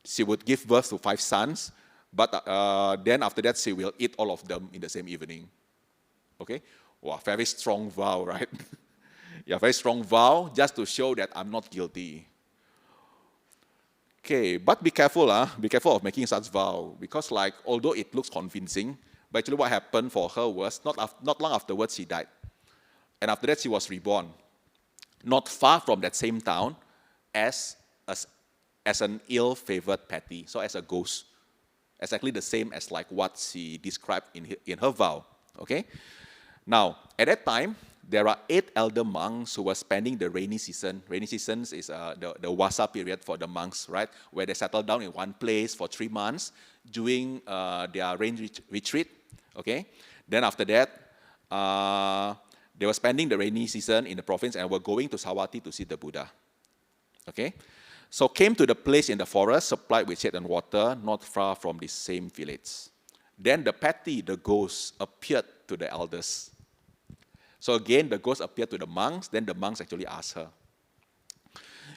she would give birth to 5 sons, but then after that, she will eat all of them in the same evening. Okay? Wow, very strong vow, right? Yeah, very strong vow, just to show that I'm not guilty. Okay, but be careful of making such vow, because like, although it looks convincing, but actually what happened for her was, not long afterwards, she died. And after that, she was reborn, not far from that same town, as an ill-favored petty, so as a ghost. Exactly the same as like what she described in her vow, okay? Now, at that time, there are 8 elder monks who were spending the rainy season. Rainy season is the Wasa period for the monks, right? Where they settle down in one place for 3 months doing their rain retreat, okay? Then after that, they were spending the rainy season in the province and were going to Savatthi to see the Buddha, okay? So came to the place in the forest, supplied with shade and water, not far from the same village. Then the Petty, the ghost, appeared to the elders. So again, the ghost appeared to the monks. Then the monks actually asked her,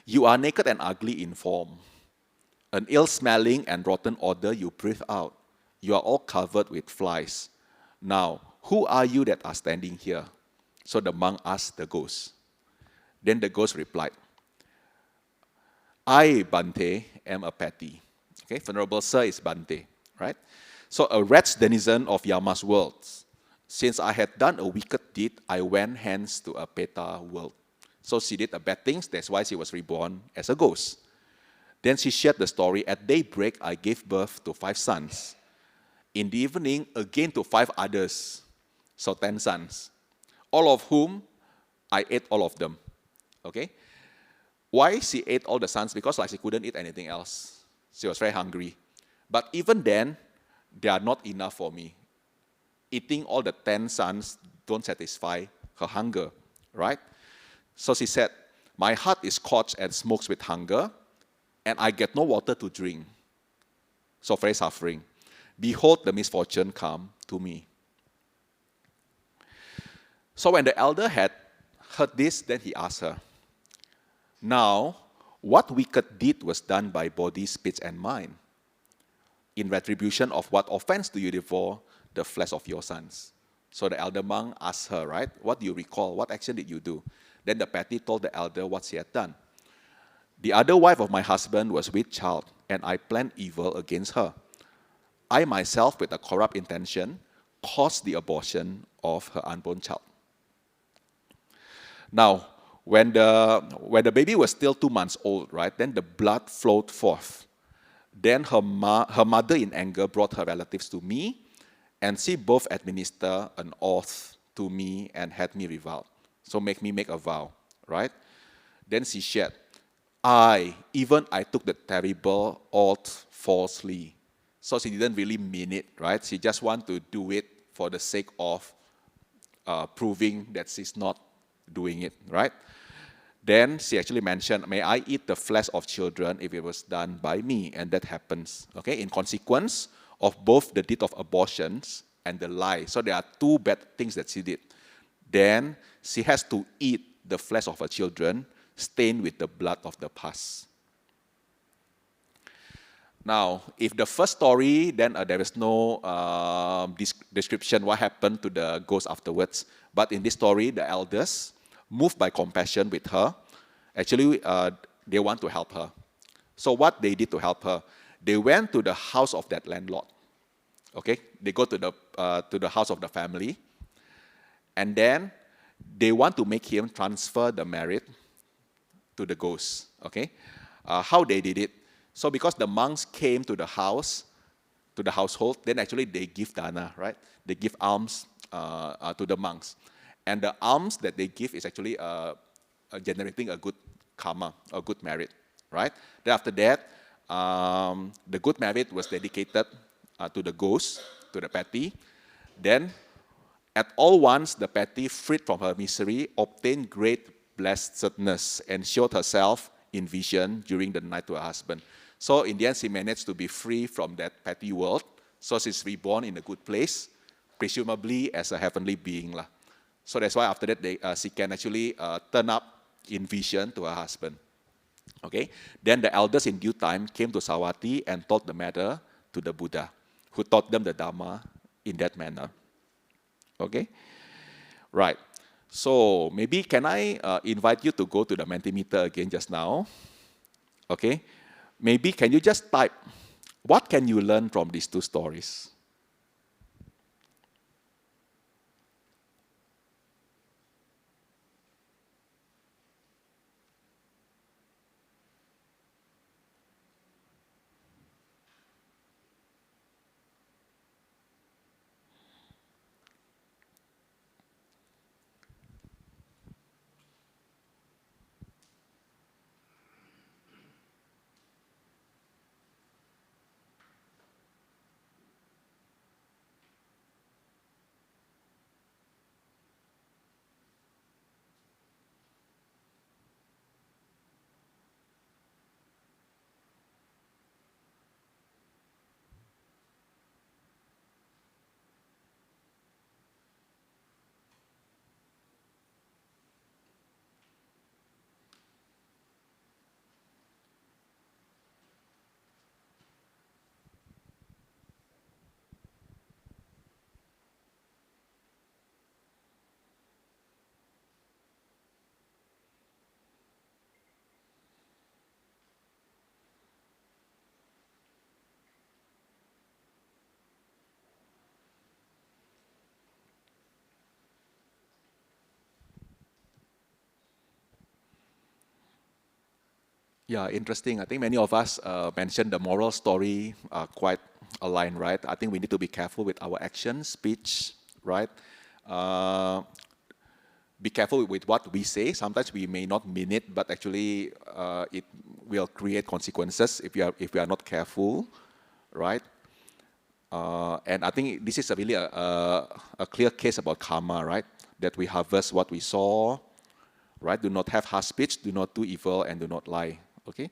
"You are naked and ugly in form. An ill-smelling and rotten odor you breathe out. You are all covered with flies. Now, who are you that are standing here?" So the monk asked the ghost. Then the ghost replied, "I, Bhante, am a Petty." Okay, Venerable Sir is Bhante, right? So a wretched denizen of Yama's world. Since I had done a wicked deed, I went hence to a Peta world. So she did a bad things, that's why she was reborn as a ghost. Then she shared the story, "At daybreak, I gave birth to 5 sons. In the evening, again to 5 others, so 10 sons, all of whom I ate all of them." Okay? Why she ate all the sons? Because like she couldn't eat anything else. She was very hungry. But even then, they are not enough for me. Eating all the 10 sons don't satisfy her hunger, right? So she said, "My heart is scorched and smokes with hunger, and I get no water to drink. So very suffering. Behold, the misfortune come to me." So when the elder had heard this, then he asked her, "Now, what wicked deed was done by body, speech, and mind? In retribution of what offense do you devour the flesh of your sons?" So the elder monk asked her, right, "What do you recall? What action did you do?" Then the Petty told the elder what she had done. "The other wife of my husband was with child, and I planned evil against her. I myself, with a corrupt intention, caused the abortion of her unborn child." Now, when the baby was still 2 months old, right, then the blood flowed forth. Then her mother, in anger, brought her relatives to me, and she both administered an oath to me and had me reviled. So make me make a vow, right? Then she said, I took the terrible oath falsely." So she didn't really mean it, right? She just wanted to do it for the sake of proving that she's not doing it, right? Then she actually mentioned, "May I eat the flesh of children if it was done by me?" And that happens, okay, in consequence of both the deed of abortions and the lie. So there are 2 bad things that she did. Then she has to eat the flesh of her children stained with the blood of the past. Now, if the first story, then there is no description what happened to the ghost afterwards. But in this story, the elders, moved by compassion with her, actually they want to help her. So what they did to help her, they went to the house of that landlord. Okay, they go to the house of the family, and then they want to make him transfer the merit to the ghost. Okay, how they did it? So because the monks came to the house, to the household, then actually they give dana, right? They give alms to the monks. And the alms that they give is actually generating a good karma, a good merit, right? Then after that, the good merit was dedicated to the ghost, to the Petty. Then, at all once, the Petty, freed from her misery, obtained great blessedness and showed herself in vision during the night to her husband. So in the end, she managed to be free from that petty world. So she's reborn in a good place, presumably as a heavenly being. So that's why after that, she can actually turn up in vision to her husband. Okay. Then the elders in due time came to Savatthi and told the matter to the Buddha, who taught them the Dhamma in that manner. Okay. Right. So maybe can I invite you to go to the Mentimeter again just now? Okay. Maybe can you just type, what can you learn from these 2 stories? Yeah, interesting. I think many of us mentioned the moral story are quite aligned, right? I think we need to be careful with our actions, speech, right? Be careful with what we say. Sometimes we may not mean it, but actually it will create consequences if we are not careful, right? And I think this is really a clear case about karma, right? That we harvest what we sow, right? Do not have harsh speech, do not do evil, and do not lie, okay?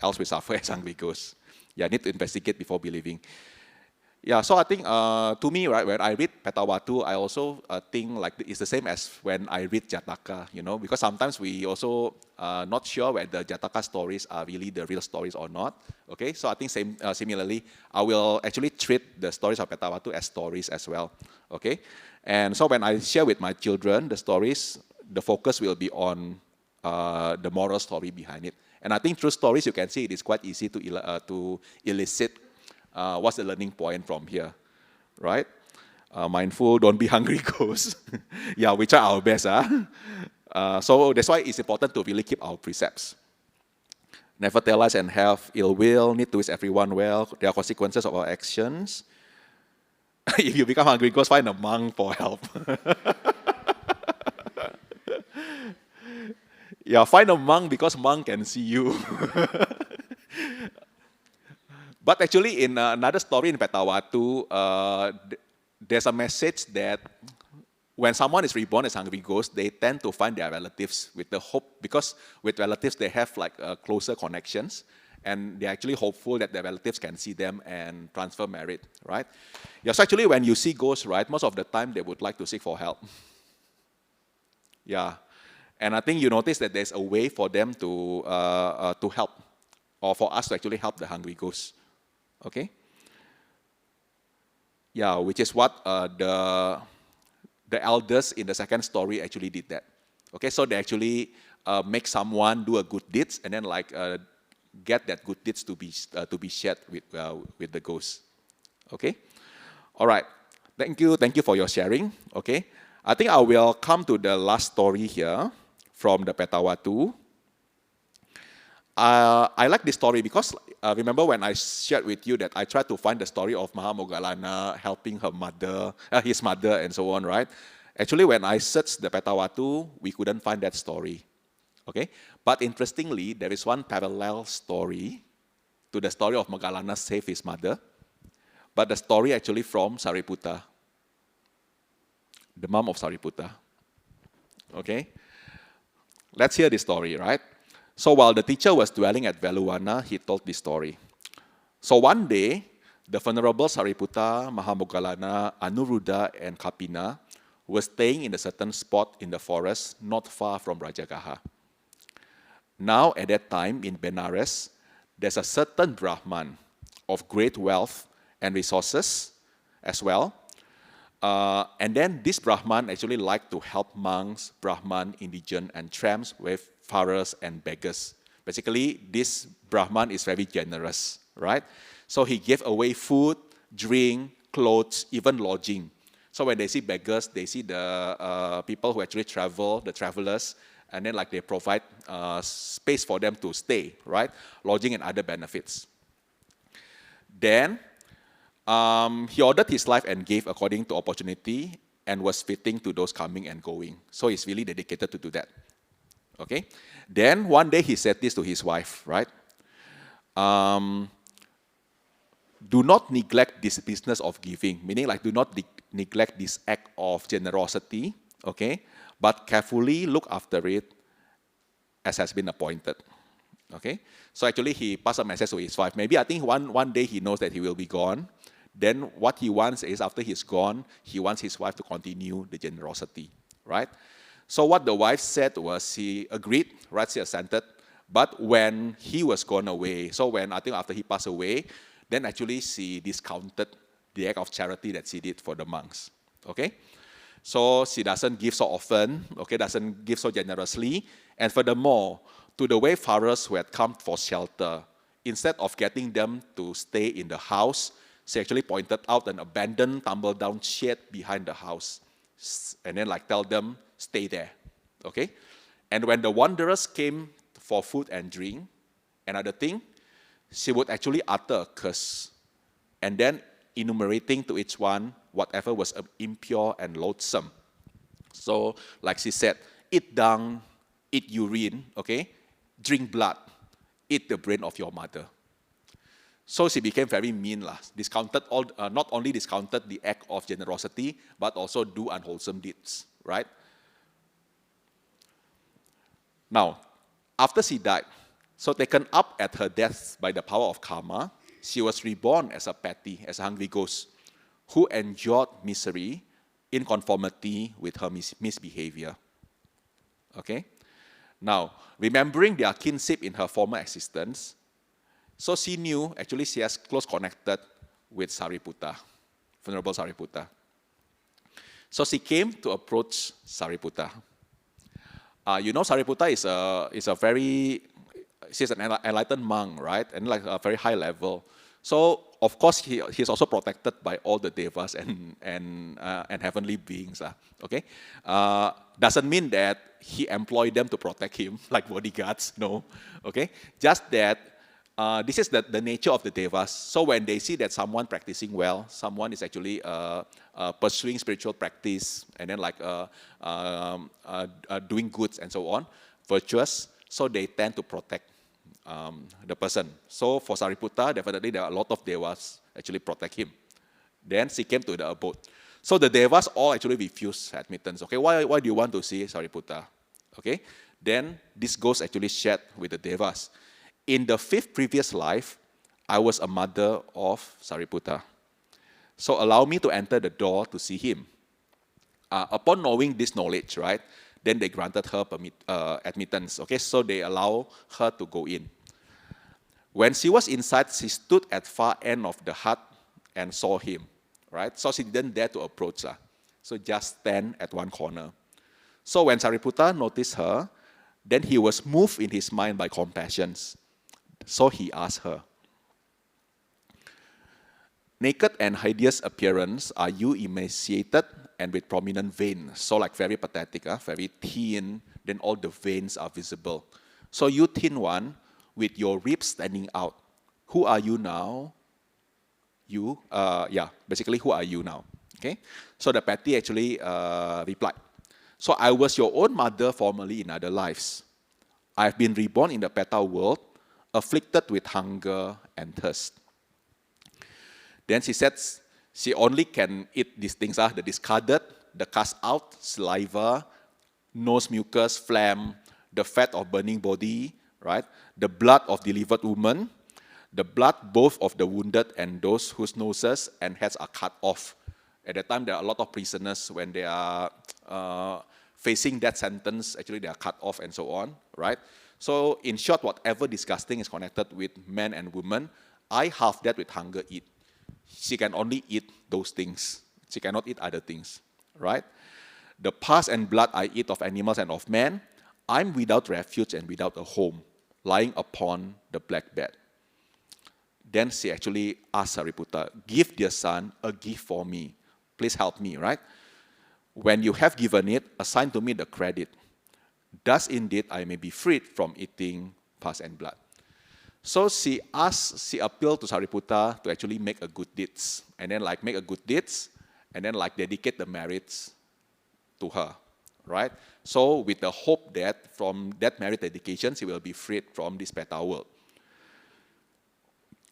Else we suffer as hungry ghosts. Yeah, need to investigate before believing. Yeah, so I think to me, right, when I read Petavatthu, I also think like it's the same as when I read Jataka, you know, because sometimes we also not sure whether Jataka stories are really the real stories or not. Okay, so I think similarly, I will actually treat the stories of Petavatthu as stories as well. Okay, and so when I share with my children the stories, the focus will be on the moral story behind it. And I think through stories, you can see it is quite easy to elicit what's the learning point from here, right? Mindful, don't be hungry ghosts. Yeah, we try our best. So that's why it's important to really keep our precepts. Never tell us and have ill will, need to wish everyone well. There are consequences of our actions. If you become hungry ghost, find a monk for help. Yeah, find a monk because monk can see you. But actually, in another story in Petavatthu, there's a message that when someone is reborn as hungry ghost, they tend to find their relatives with the hope, because with relatives they have like closer connections, and they're actually hopeful that their relatives can see them and transfer merit, right? Yeah, so actually when you see ghosts, right, most of the time they would like to seek for help. Yeah, and I think you notice that there's a way for them to help, or for us to actually help the hungry ghosts. Okay? Yeah, which is what the elders in the second story actually did that. Okay, so they actually make someone do a good deeds and then like get that good deeds to be shared with the ghosts. Okay? All right. Thank you for your sharing. Okay? I think I will come to the last story here from the Petavatthu. I like this story because remember when I shared with you that I tried to find the story of Mahamoggallana helping his mother and so on, right? Actually, when I searched the Petavatthu, we couldn't find that story. Okay? But interestingly, there is one parallel story to the story of Moggallana save his mother, but the story actually from Sariputa, the mom of Sariputa. Okay? Let's hear this story, right? So while the teacher was dwelling at Veluvana, he told this story. So one day, the Venerable Sariputa, Mahamoggallana, Anuruddha, and Kapina were staying in a certain spot in the forest not far from Rajagaha. Now, at that time in Benares, there's a certain Brahman of great wealth and resources as well. And then this Brahman actually liked to help monks, Brahman, indigent, and tramps with forays and beggars. Basically, this Brahman is very generous, right? So he gave away food, drink, clothes, even lodging. So when they see beggars, they see the people who actually travel, the travelers, and then like they provide space for them to stay, right? Lodging and other benefits. Then he ordered his life and gave according to opportunity and was fitting to those coming and going. So he's really dedicated to do that. Okay? Then one day he said this to his wife, right? Do not neglect this business of giving, meaning like do not neglect this act of generosity, okay? But carefully look after it as has been appointed. Okay? So actually he passed a message to his wife. Maybe I think one day he knows that he will be gone. Then what he wants is after he's gone, he wants his wife to continue the generosity, right? So what the wife said was she agreed, right? She assented. But when he was gone away, so when I think after he passed away, then actually she discounted the act of charity that she did for the monks, okay? So she doesn't give so often, okay, doesn't give so generously. And furthermore, to the wayfarers who had come for shelter, instead of getting them to stay in the house, she actually pointed out an abandoned, tumble-down shed behind the house. And then like tell them, stay there, okay? And when the wanderers came for food and drink, Another thing, she would actually utter a curse, and then enumerating to each one whatever was impure and loathsome. So, like she said, eat dung, eat urine, okay? Drink blood, eat the brain of your mother. So she became very mean, not only discounted the act of generosity, but also do unwholesome deeds, right? Now, after she died, so taken up at her death by the power of karma, she was reborn as a petty, as a hungry ghost, who endured misery in conformity with her misbehavior. Okay? Now, remembering their kinship in her former existence, so she knew, actually she has close connected with Sariputa, Venerable Sariputa. So she came to approach Sariputa. You know, Sariputa is a very, she's an enlightened monk, right? And like a very high level. So, of course, he's also protected by all the devas and heavenly beings. Okay? Doesn't mean that he employed them to protect him like bodyguards, no. Okay? Just that this is the nature of the devas. So when they see that someone practicing well, someone is actually pursuing spiritual practice, and then like doing goods and so on, virtuous, so they tend to protect the person. So for Sariputa, definitely there are a lot of devas actually protect him. Then she came to the abode. So the devas all actually refused admittance. Okay, why do you want to see Sariputa? Okay, then this ghost actually shared with the devas. In the 5th previous life, I was a mother of Sariputa. So allow me to enter the door to see him. Upon knowing this knowledge, right, then they granted her admittance. Okay, so they allow her to go in. When she was inside, she stood at far end of the hut and saw him, right? So she didn't dare to approach her. So just stand at one corner. So when Sariputa noticed her, then he was moved in his mind by compassion. So he asked her, naked and hideous appearance, are you emaciated and with prominent veins? So like very pathetic, very thin, then all the veins are visible. So you thin one, with your ribs standing out. Who are you now? You, basically who are you now? Okay, so the petty actually replied, so I was your own mother formerly in other lives. I have been reborn in the Peta world, afflicted with hunger and thirst. Then she said she only can eat these things, the discarded, the cast out, saliva, nose mucus, phlegm, the fat of burning body, right? The blood of delivered women, the blood both of the wounded and those whose noses and heads are cut off. At that time, there are a lot of prisoners when they are facing that sentence, actually they are cut off and so on, right? So in short, whatever disgusting is connected with men and women, I have that with hunger eat. She can only eat those things. She cannot eat other things, right? The pus and blood I eat of animals and of men, I'm without refuge and without a home, lying upon the black bed. Then she actually asked Sariputa, give dear son a gift for me. Please help me, right? When you have given it, assign to me the credit. Thus indeed I may be freed from eating pus and blood. So she appealed to Sariputa to actually make a good deeds. And then like make a good deeds, and then like dedicate the merits to her, right? So with the hope that from that merit dedication, she will be freed from this Peta world.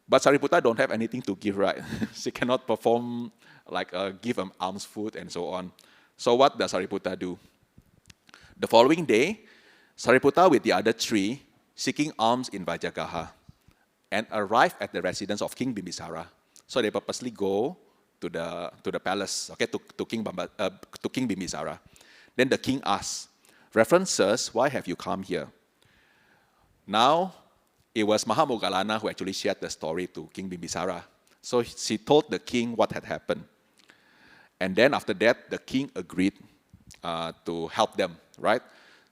But Sariputa don't have anything to give, right? She cannot perform like give alms food and so on. So what does Sariputa do? The following day, Sariputa with the other 3 seeking alms in Vajagaha and arrived at the residence of King Bimbisara. So they purposely go to the palace, okay, to King Bimbisara. Then the king asks, references, why have you come here? Now, it was Mahamoggallana who actually shared the story to King Bimbisara. So she told the king what had happened. And then after that, the king agreed to help them, right?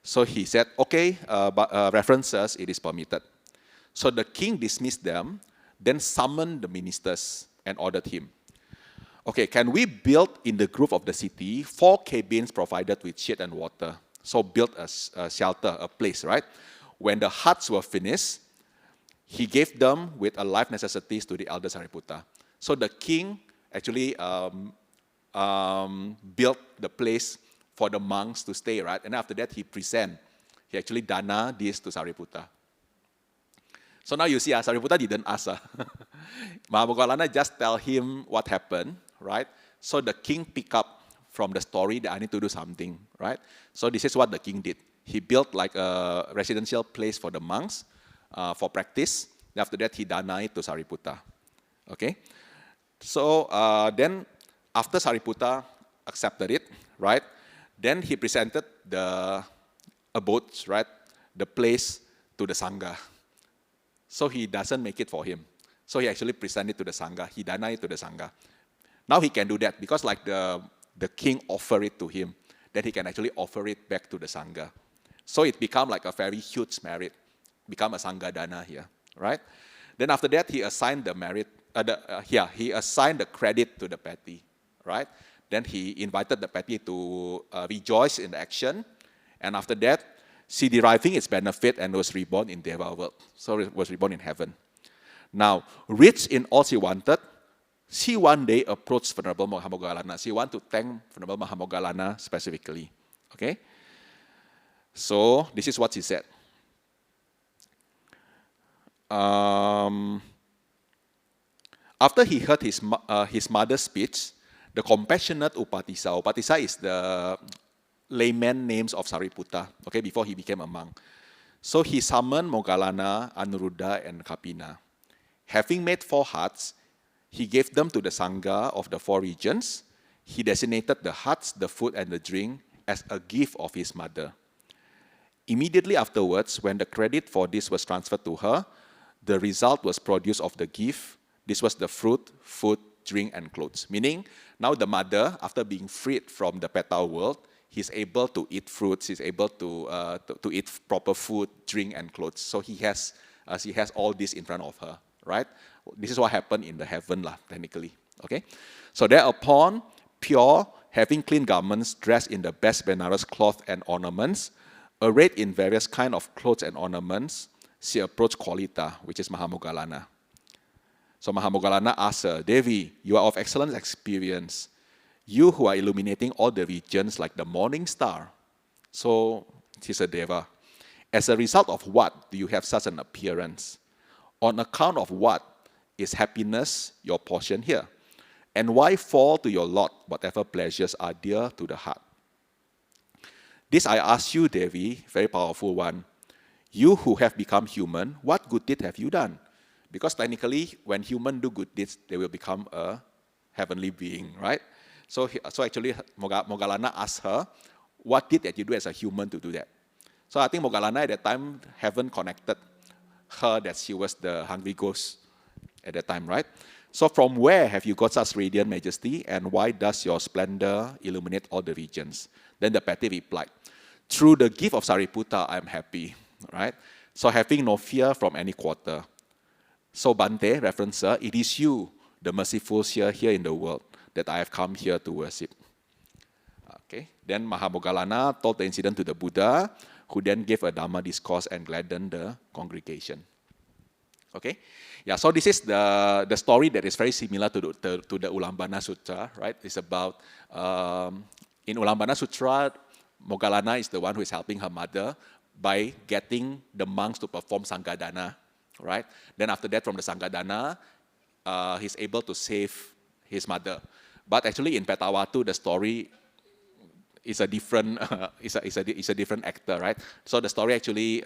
So he said, okay, references, it is permitted. So the king dismissed them, then summoned the ministers and ordered him, okay, can we build in the grove of the city 4 cabins provided with shade and water? So build a shelter, a place, right? When the huts were finished, he gave them with a life necessities to the elder Sariputa. So the king actually built the place for the monks to stay, right? And after that, he actually dana this to Sariputa. So now you see, Sariputa didn't ask. Mahamoggallana just tell him what happened, right? So the king picked up from the story that I need to do something, right? So this is what the king did. He built like a residential place for the monks for practice. After that, he dana it to Sariputa. Okay? So then, after Sariputa accepted it, right? Then he presented the abodes, right? The place to the Sangha. So he doesn't make it for him. So he actually presented it to the Sangha. He dana it to the Sangha. Now he can do that because like the king offered it to him. Then he can actually offer it back to the Sangha. So it became like a very huge merit. Become a Sangha dana here, right? Then after that, he assigned the merit. He assigned the credit to the petty, right? Then he invited the petty to rejoice in the action. And after that, she deriving its benefit and was reborn in Deva world. So it was reborn in heaven. Now, rich in all she wanted, she one day approached Venerable Mahamoggallana. She wanted to thank Venerable Mahamoggallana specifically. Okay? So this is what she said. After he heard his mother's speech, the compassionate Upatissa. Upatissa is the layman names of Sariputa, okay, before he became a monk. So he summoned Moggallana, Anuruddha, and Kapina. Having made 4 huts, he gave them to the Sangha of the 4 regions. He designated the huts, the food, and the drink as a gift of his mother. Immediately afterwards, when the credit for this was transferred to her, the result was produce of the gift. This was the fruit, food, drink, and clothes. Meaning, now the mother, after being freed from the petal world, he's able to eat fruits, he's able to eat proper food, drink, and clothes. So he has all this in front of her, right? This is what happened in the heaven, technically. Okay? So thereupon, pure, having clean garments, dressed in the best Benares cloth and ornaments, arrayed in various kind of clothes and ornaments, she approached Qualita, which is Mahamoggallana. So Mahamoggallana asked her, Devi, you are of excellent experience. You who are illuminating all the regions like the morning star. So she's a Deva. As a result of what do you have such an appearance? On account of what is happiness your portion here? And why fall to your lot whatever pleasures are dear to the heart? This I ask you, Devi, very powerful one. You who have become human, what good deed have you done? Because technically, when humans do good deeds, they will become a heavenly being, right? So actually, Moggallana asked her, what did that you do as a human to do that? So I think Moggallana at that time haven't connected her that she was the hungry ghost at that time, right? So from where have you got such radiant majesty, and why does your splendor illuminate all the regions? Then the petty replied, through the gift of Sariputa, I am happy, right? So having no fear from any quarter. So Bante, reference her, it is you, the merciful here in the world, that I have come here to worship. Okay. Then Mahamoggallana told the incident to the Buddha, who then gave a Dhamma discourse and gladdened the congregation. Okay. Yeah. So this is the story that is very similar to the Ulambana Sutra, right? It's about in Ulambana Sutra, Moggallana is the one who is helping her mother by getting the monks to perform Sangha-dana, right? Then after that, from the Sangha-dana, he's able to save his mother. But actually, in Petavatthu, the story is a different is a different actor, right? So the story actually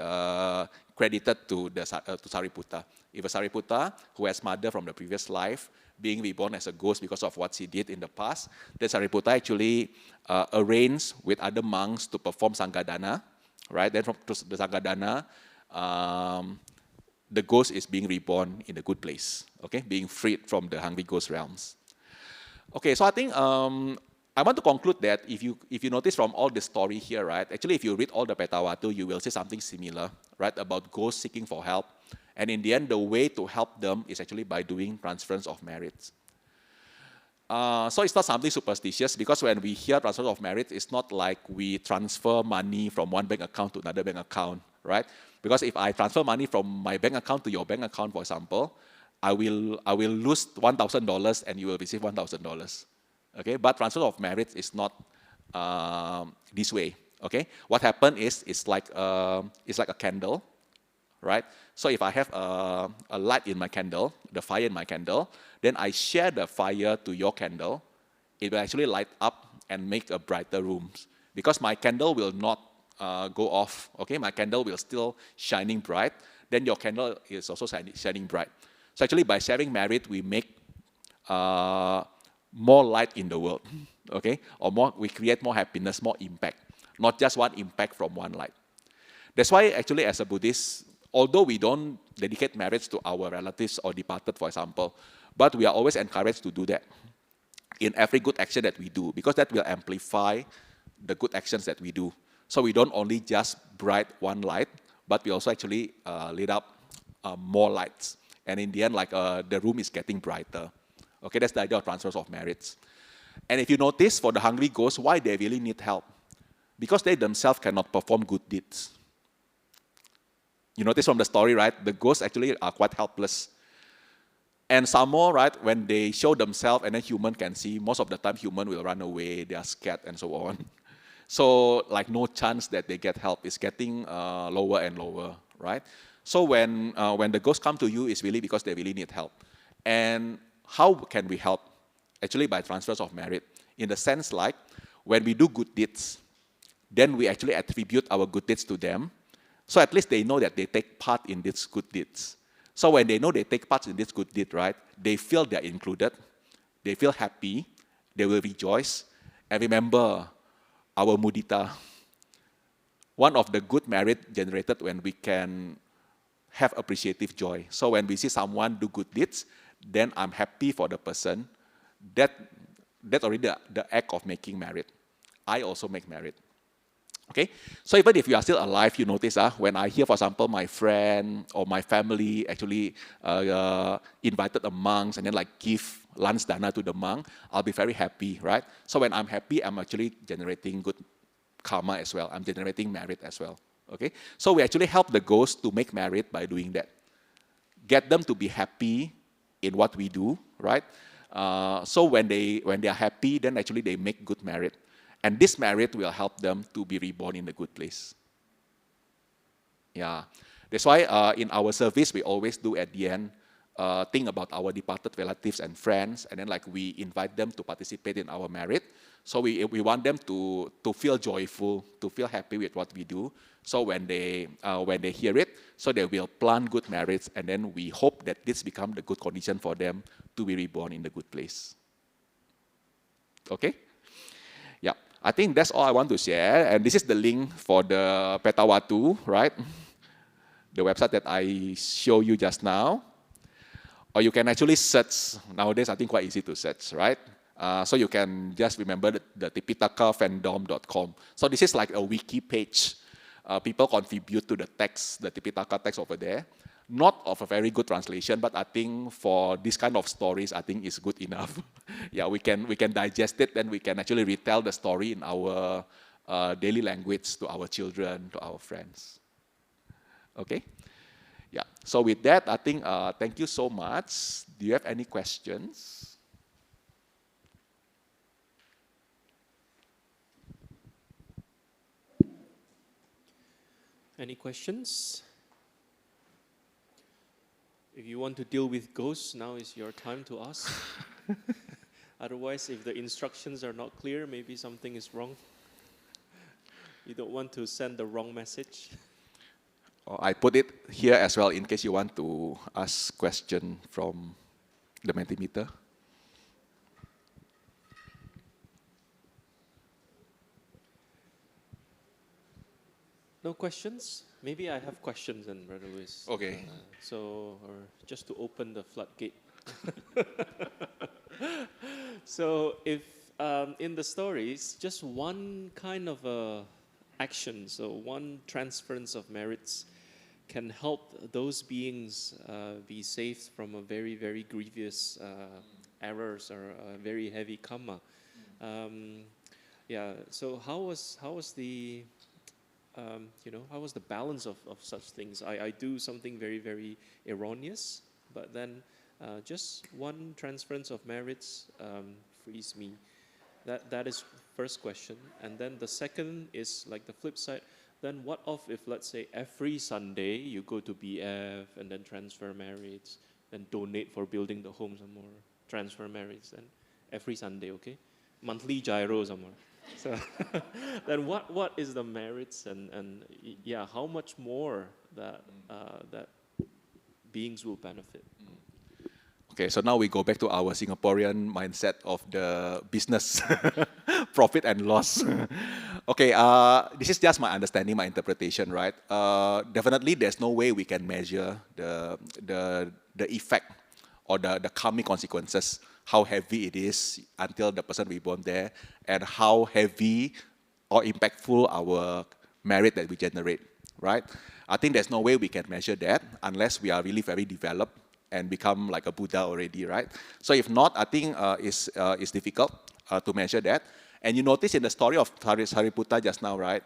credited to Sariputa. If a Sariputa who has mother from the previous life being reborn as a ghost because of what she did in the past, then Sariputa actually arranged with other monks to perform Sangha-dana, right? Then from the Sangha-dana, the ghost is being reborn in a good place, okay? Being freed from the hungry ghost realms. Okay, so I think I want to conclude that if you notice from all the story here, right? Actually, if you read all the Petavatthu, you will see something similar, right? About ghosts seeking for help. And in the end, the way to help them is actually by doing transference of merits. So it's not something superstitious, because when we hear transfer of merits, it's not like we transfer money from one bank account to another bank account, right? Because if I transfer money from my bank account to your bank account, for example, I will lose $1,000 and you will receive $1,000. Okay, but transfer of merits is not this way. Okay, what happened is it's like a candle, right? So if I have a light in my candle, the fire in my candle, then I share the fire to your candle. It will actually light up and make a brighter room, because my candle will not go off. Okay, my candle will still shining bright. Then your candle is also shining bright. So actually, by sharing merit, we make more light in the world. Okay, or we create more happiness, more impact, not just one impact from one light. That's why actually, as a Buddhist, although we don't dedicate merits to our relatives or departed, for example, but we are always encouraged to do that in every good action that we do, because that will amplify the good actions that we do. So we don't only just bright one light, but we also actually lit up more lights. And in the end, like the room is getting brighter. Okay, that's the idea of transfers of merits. And if you notice, for the hungry ghosts, why they really need help? Because they themselves cannot perform good deeds. You notice from the story, right? The ghosts actually are quite helpless. And some more, right, when they show themselves and then human can see, most of the time human will run away, they are scared and so on. So like no chance that they get help. It's getting lower and lower, right? So when the ghosts come to you, it's really because they really need help. And how can we help? Actually by transfers of merit. In the sense like, when we do good deeds, then we actually attribute our good deeds to them. So at least they know that they take part in these good deeds. So when they know they take part in this good deed, right, they feel they're included, they feel happy, they will rejoice. And remember, our mudita, one of the good merit generated when we can have appreciative joy. So when we see someone do good deeds, then I'm happy for the person. That's already the act of making merit. I also make merit. Okay, so even if you are still alive, you notice when I hear, for example, my friend or my family actually invited a monk and then like give lunch dana to the monk, I'll be very happy, right? So when I'm happy, I'm actually generating good karma as well. I'm generating merit as well. Okay, so we actually help the ghosts to make merit by doing that. Get them to be happy in what we do, right? So when they are happy, then actually they make good merit. And this merit will help them to be reborn in a good place. Yeah. That's why in our service, we always do at the end, think about our departed relatives and friends, and then like we invite them to participate in our merit. So we want them to feel joyful, to feel happy with what we do. So when they hear it, so they will plant good merits, and then we hope that this becomes the good condition for them to be reborn in the good place. Okay? Yeah. I think that's all I want to share. And this is the link for the Petavatthu, right? The website that I showed you just now. Or you can actually search. Nowadays, I think quite easy to search, right? So you can just remember the tipitaka.fandom.com. So this is like a wiki page. People contribute to the text, the Tipitaka text over there. Not of a very good translation, but I think for this kind of stories, I think it's good enough. Yeah, we can digest it, then we can actually retell the story in our daily language to our children, to our friends. Okay? Yeah, so with that, I think thank you so much. Do you have any questions? Any questions? If you want to deal with ghosts, now is your time to ask. Otherwise, if the instructions are not clear, maybe something is wrong. You don't want to send the wrong message. I put it here as well in case you want to ask question from the Mentimeter. No questions? Maybe I have questions then, Brother Luis. Okay. Just to open the floodgate. So if in the stories, just one kind of action, so one transference of merits can help those beings be saved from a very, very grievous errors or a very heavy karma. Yeah, so how was the how was the balance of such things? I do something very, very erroneous, but then just one transference of merits frees me. That is first question. And then the second is like the flip side. Then what if, let's say, every Sunday you go to BF and then transfer merits, then donate for building the home some more, transfer merits, and every Sunday, okay? Monthly gyro some more. So then what is the merits and yeah, how much more that beings will benefit? Okay, so now we go back to our Singaporean mindset of the business profit and loss. Okay, this is just my understanding, my interpretation, right? Definitely, there's no way we can measure the effect or the karmic consequences, how heavy it is until the person reborn there, and how heavy or impactful our merit that we generate, right? I think there's no way we can measure that unless we are really very developed and become like a Buddha already, right? So if not, I think it's difficult to measure that. And you notice in the story of Sariputa just now, right?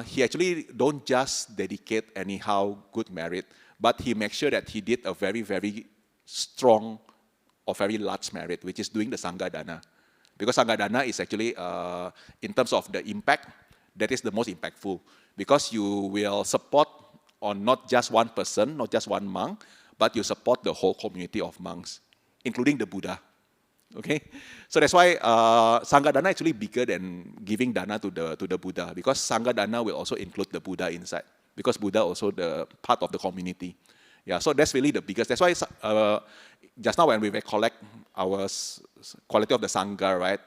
He actually don't just dedicate anyhow good merit, but he makes sure that he did a very, very strong or very large merit, which is doing the Sangha Dana. Because Sangha Dana is actually, in terms of the impact, that is the most impactful. Because you will support on not just one person, not just one monk, but you support the whole community of monks, including the Buddha. Okay, so that's why Sangha Dana actually bigger than giving Dana to the Buddha, because Sangha Dana will also include the Buddha inside, because Buddha also the part of the community. Yeah, so that's really the biggest. That's why just now when we recollect our quality of the Sangha, right,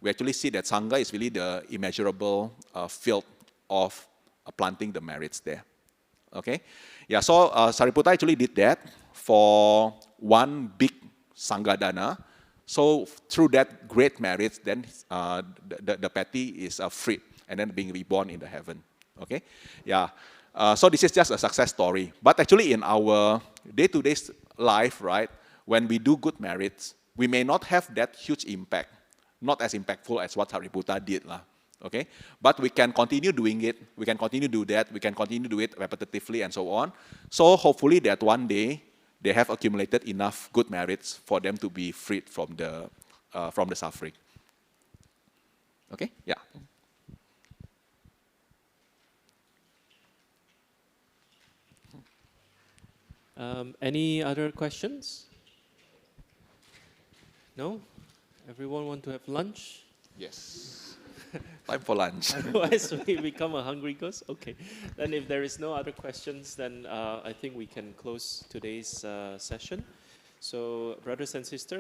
we actually see that Sangha is really the immeasurable field of planting the merits there. Okay, yeah, so Sariputa actually did that for one big Sangha Dana. So through that great merits, then the petty is freed and then being reborn in the heaven. Okay, yeah. So this is just a success story. But actually in our day-to-day life, right, when we do good merits, we may not have that huge impact, not as impactful as what Sariputa did. Okay, but we can continue doing it, we can continue to do that, we can continue to do it repetitively and so on. So hopefully that one day they have accumulated enough good merits for them to be freed from the suffering. Okay, yeah. Any other questions? No? Everyone want to have lunch? Yes. Time for lunch. Otherwise, we become a hungry ghost? Okay. Then if there is no other questions, then I think we can close today's session. So, brothers and sisters,